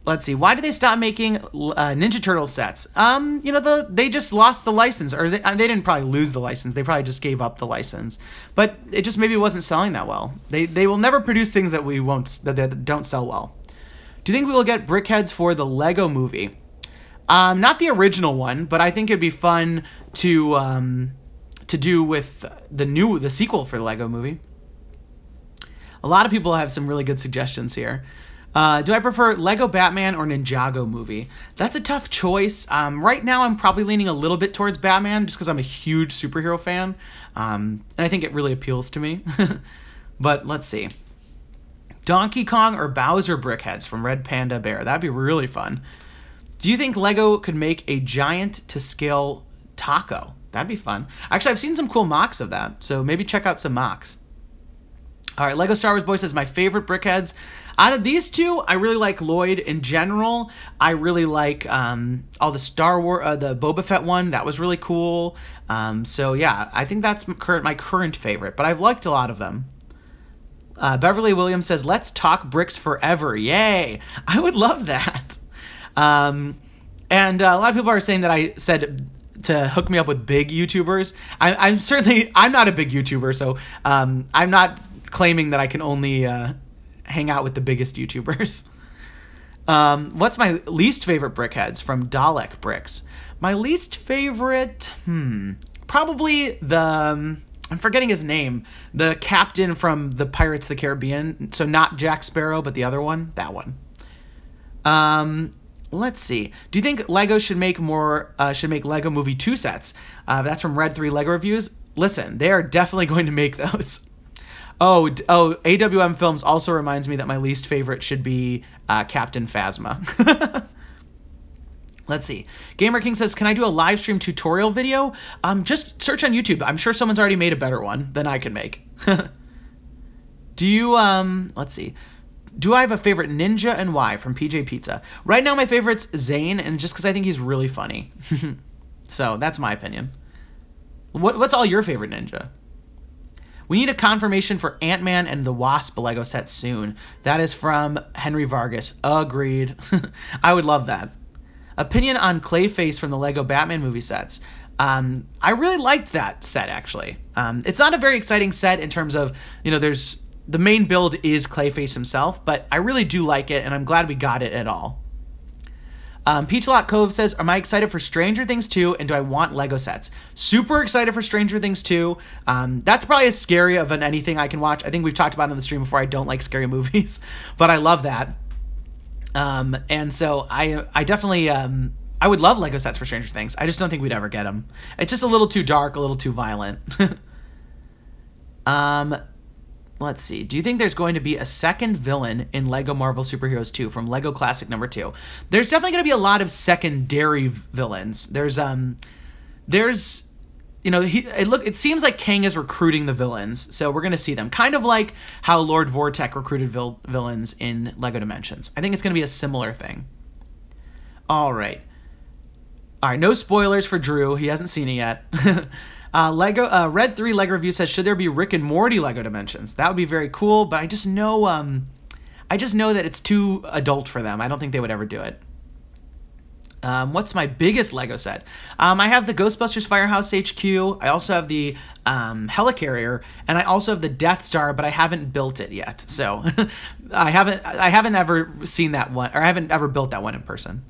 [SPEAKER 1] Let's see. Why did they stop making Ninja Turtle sets? You know, they just lost the license, or they didn't probably lose the license. They probably just gave up the license. But it just maybe wasn't selling that well. They will never produce things that don't sell well. Do you think we will get BrickHeadz for the Lego Movie? Not the original one, but I think it'd be fun to do with the sequel for the Lego Movie. A lot of people have some really good suggestions here. Do I prefer Lego Batman or Ninjago Movie? That's a tough choice. Right now, I'm probably leaning a little bit towards Batman just because I'm a huge superhero fan. And I think it really appeals to me. But let's see. Donkey Kong or Bowser BrickHeadz from Red Panda Bear. That'd be really fun. Do you think Lego could make a giant to scale taco? That'd be fun. Actually, I've seen some cool mocks of that, so maybe check out some mocks. All right, Lego Star Wars Boy says, my favorite BrickHeadz. Out of these two, I really like Lloyd in general. I really like all the Star Wars, the Boba Fett one. That was really cool. So yeah, I think that's my current favorite, but I've liked a lot of them. Beverly Williams says, let's talk bricks forever. Yay. I would love that. And a lot of people are saying that I said to hook me up with big YouTubers. I'm not a big YouTuber, so I'm not claiming that I can only hang out with the biggest YouTubers. What's my least favorite BrickHeadz? From Dalek Bricks. My least favorite, probably the, I'm forgetting his name, the captain from the Pirates of the Caribbean. So not Jack Sparrow, but the other one, that one. Let's see. Do you think Lego should make Lego Movie 2 sets? That's from Red 3 Lego Reviews. Listen, they are definitely going to make those. Oh, AWM Films also reminds me that my least favorite should be Captain Phasma. Let's see. Gamer King says, can I do a live stream tutorial video? Just search on YouTube. I'm sure someone's already made a better one than I can make. Do you, let's see. Do I have a favorite ninja and why? From PJ Pizza. Right now my favorite's Zane, and just because I think he's really funny. So that's my opinion. What's all your favorite ninja? We need a confirmation for Ant-Man and the Wasp Lego set soon. That is from Henry Vargas. Agreed. I would love that. Opinion on Clayface from the Lego Batman movie sets. I really liked that set, actually. It's not a very exciting set in terms of, the main build is Clayface himself, but I really do like it, and I'm glad we got it at all. Peachlot Cove says, am I excited for Stranger Things 2, and do I want Lego sets? Super excited for Stranger Things 2. That's probably as scary of anything I can watch. I think we've talked about it on the stream before. I don't like scary movies, but I love that. And so I definitely, I would love Lego sets for Stranger Things. I just don't think we'd ever get them. It's just a little too dark, a little too violent. Let's see. Do you think there's going to be a second villain in Lego Marvel Superheroes 2 from Lego Classic number 2? There's definitely going to be a lot of secondary villains. It seems like Kang is recruiting the villains, so we're going to see them. Kind of like how Lord Vortek recruited villains in Lego Dimensions. I think it's going to be a similar thing. All right. No spoilers for Drew. He hasn't seen it yet. Red 3 Lego Review says, should there be Rick and Morty Lego Dimensions? That would be very cool, but I just know that it's too adult for them. I don't think they would ever do it. What's my biggest Lego set? I have the Ghostbusters Firehouse HQ. I also have the Helicarrier, and I also have the Death Star, but I haven't built it yet. So I haven't ever seen that one, or I haven't ever built that one in person.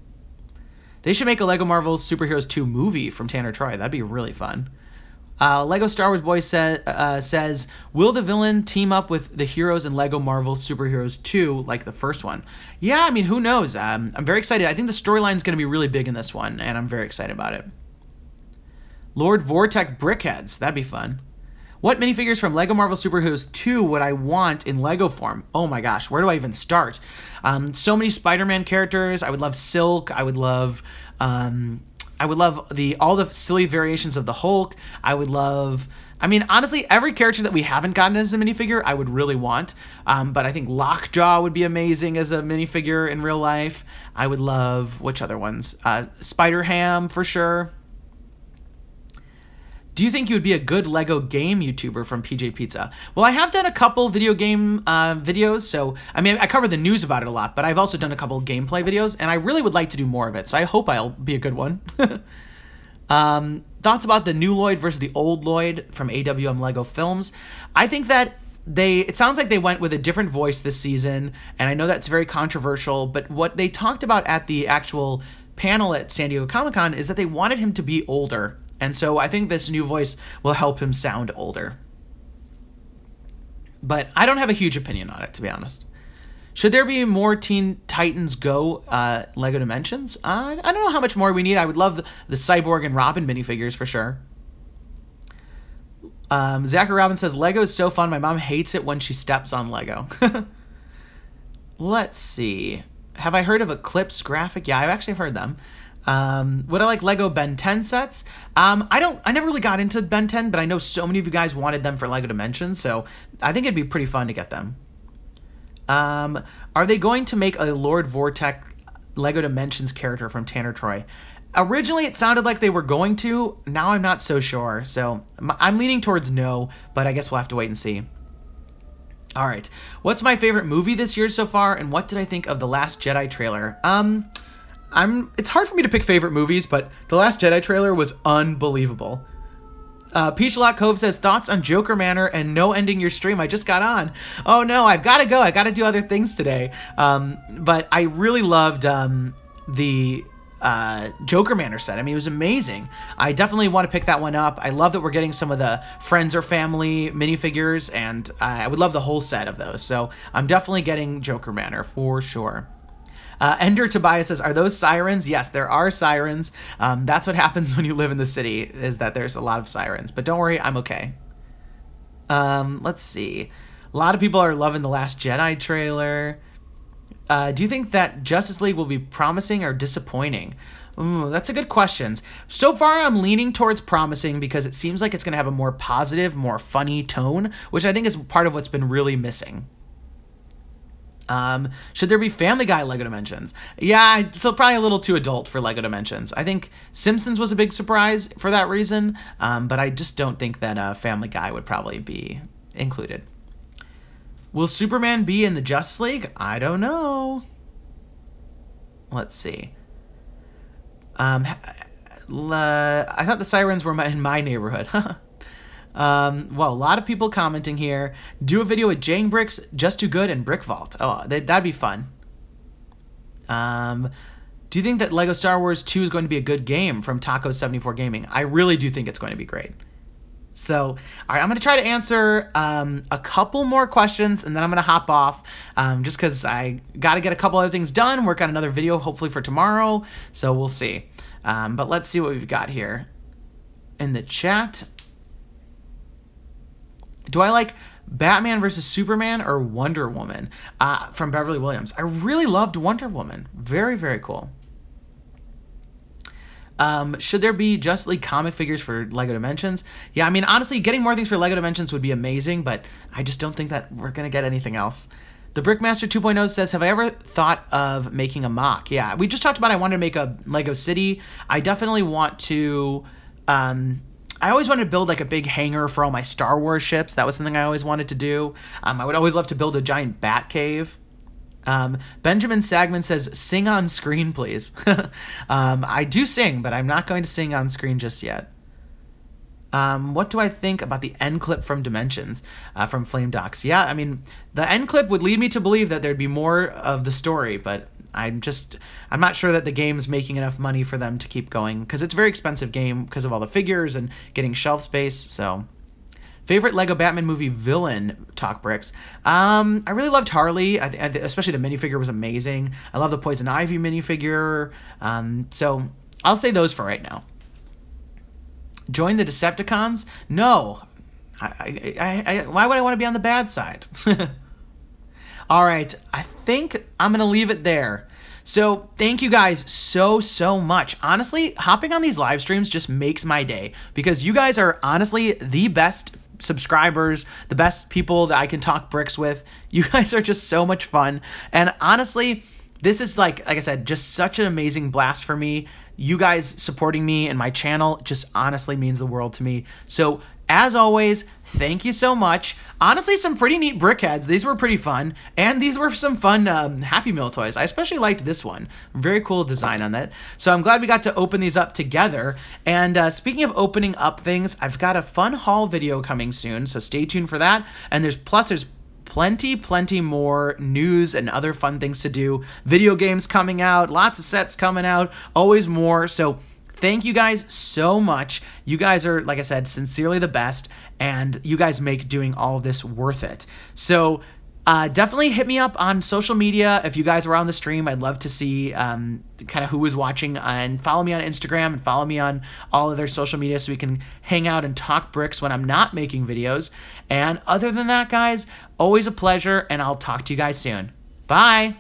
[SPEAKER 1] They should make a Lego Marvel Superheroes 2 movie from Tanner Troy. That'd be really fun. Lego Star Wars Boy says, will the villain team up with the heroes in Lego Marvel Superheroes 2 like the first one? Yeah, I mean, who knows? I'm very excited. I think the storyline is going to be really big in this one, and I'm very excited about it. Lord Vortek BrickHeadz. That'd be fun. What minifigures from Lego Marvel Superheroes 2 would I want in Lego form? Oh my gosh, where do I even start? So many Spider-Man characters. I would love Silk. I would love all the silly variations of the Hulk. Honestly, every character that we haven't gotten as a minifigure, I would really want. But I think Lockjaw would be amazing as a minifigure in real life. I would love, which other ones? Spider-Ham, for sure. Do you think you would be a good Lego game YouTuber from PJ Pizza? Well, I have done a couple video game videos, so, I cover the news about it a lot, but I've also done a couple gameplay videos, and I really would like to do more of it, so I hope I'll be a good one. Thoughts about the new Lloyd versus the old Lloyd from AWM Lego Films? I think that it sounds like they went with a different voice this season, and I know that's very controversial, but what they talked about at the actual panel at San Diego Comic-Con is that they wanted him to be older. And so I think this new voice will help him sound older. But I don't have a huge opinion on it, to be honest. Should there be more Teen Titans Go Lego Dimensions? I don't know how much more we need. I would love the Cyborg and Robin minifigures for sure. Zachary Robin says, Lego is so fun. My mom hates it when she steps on Lego. Let's see. Have I heard of Eclipse Graphic? Yeah, I've actually heard them. Would I like Lego Ben 10 sets? I never really got into Ben 10, but I know so many of you guys wanted them for Lego Dimensions, so I think it'd be pretty fun to get them. Are they going to make a Lord Vortex Lego Dimensions character from Tanner Troy? Originally, it sounded like they were going to. Now I'm not so sure, so I'm leaning towards no, but I guess we'll have to wait and see. All right, what's my favorite movie this year so far, and what did I think of The Last Jedi trailer? It's hard for me to pick favorite movies, but The Last Jedi trailer was unbelievable. Peach Lock Cove says, thoughts on Joker Manor and no ending your stream. I just got on. Oh no, I've got to go. I got to do other things today. But I really loved the Joker Manor set. I mean, it was amazing. I definitely want to pick that one up. I love that we're getting some of the Friends or Family minifigures, and I would love the whole set of those. So I'm definitely getting Joker Manor for sure. Ender Tobias says, are those sirens? Yes, there are sirens. That's what happens when you live in the city, is that there's a lot of sirens. But don't worry, I'm okay. Let's see. A lot of people are loving The Last Jedi trailer. Do you think that Justice League will be promising or disappointing? Ooh, that's a good question. So far, I'm leaning towards promising because it seems like it's going to have a more positive, more funny tone, which I think is part of what's been really missing. Should there be Family Guy Lego Dimensions? Yeah, so probably a little too adult for Lego Dimensions. I think Simpsons was a big surprise for that reason, but I just don't think that Family Guy would probably be included. Will Superman be in the Justice League? I don't know. Let's see. I thought the sirens were in my neighborhood. Well, a lot of people commenting here. Do a video with TalkBricks, Just Too Good, and Brick Vault. Oh, that'd be fun. Do you think that Lego Star Wars 2 is going to be a good game from Taco74 Gaming? I really do think it's going to be great. So, all right, I'm going to try to answer a couple more questions, and then I'm going to hop off just because I got to get a couple other things done, work on another video hopefully for tomorrow, so we'll see. But let's see what we've got here in the chat. Do I like Batman versus Superman or Wonder Woman from Beverly Williams? I really loved Wonder Woman. Very, very cool. Should there be Justice League comic figures for Lego Dimensions? Yeah, I mean, honestly, getting more things for Lego Dimensions would be amazing, but I just don't think that we're going to get anything else. The Brickmaster 2.0 says, have I ever thought of making a mock? Yeah, we just talked about I wanted to make a Lego City. I definitely want to... I always wanted to build like a big hangar for all my Star Wars ships. That was something I always wanted to do. I would always love to build a giant bat cave. Benjamin Sagman says, sing on screen, please. I do sing, but I'm not going to sing on screen just yet. What do I think about the end clip from Dimensions from Flame Docs? Yeah, I mean, the end clip would lead me to believe that there'd be more of the story, but I'm not sure that the game's making enough money for them to keep going, because it's a very expensive game because of all the figures and getting shelf space. So, favorite Lego Batman movie villain, TalkBricks. I really loved Harley, especially the minifigure was amazing. I love the Poison Ivy minifigure. So, I'll say those for right now. Join the Decepticons? No. Why would I want to be on the bad side? All right, I think I'm going to leave it there. So thank you guys so much. Honestly, hopping on these live streams just makes my day because you guys are honestly the best subscribers, the best people that I can talk bricks with. You guys are just so much fun. And honestly, this is like I said, just such an amazing blast for me. You guys supporting me and my channel just honestly means the world to me. So as always, thank you so much. Honestly, some pretty neat BrickHeadz. These were pretty fun. And these were some fun Happy Meal toys. I especially liked this one. Very cool design on that. So I'm glad we got to open these up together. And speaking of opening up things, I've got a fun haul video coming soon. So stay tuned for that. And there's plenty more news and other fun things to do. Video games coming out. Lots of sets coming out. Always more. So thank you guys so much. You guys are, like I said, sincerely the best, and you guys make doing all of this worth it. So definitely hit me up on social media if you guys are on the stream. I'd love to see kind of who is watching, and follow me on Instagram and follow me on all of their social media so we can hang out and talk bricks when I'm not making videos. And other than that, guys, always a pleasure, and I'll talk to you guys soon. Bye!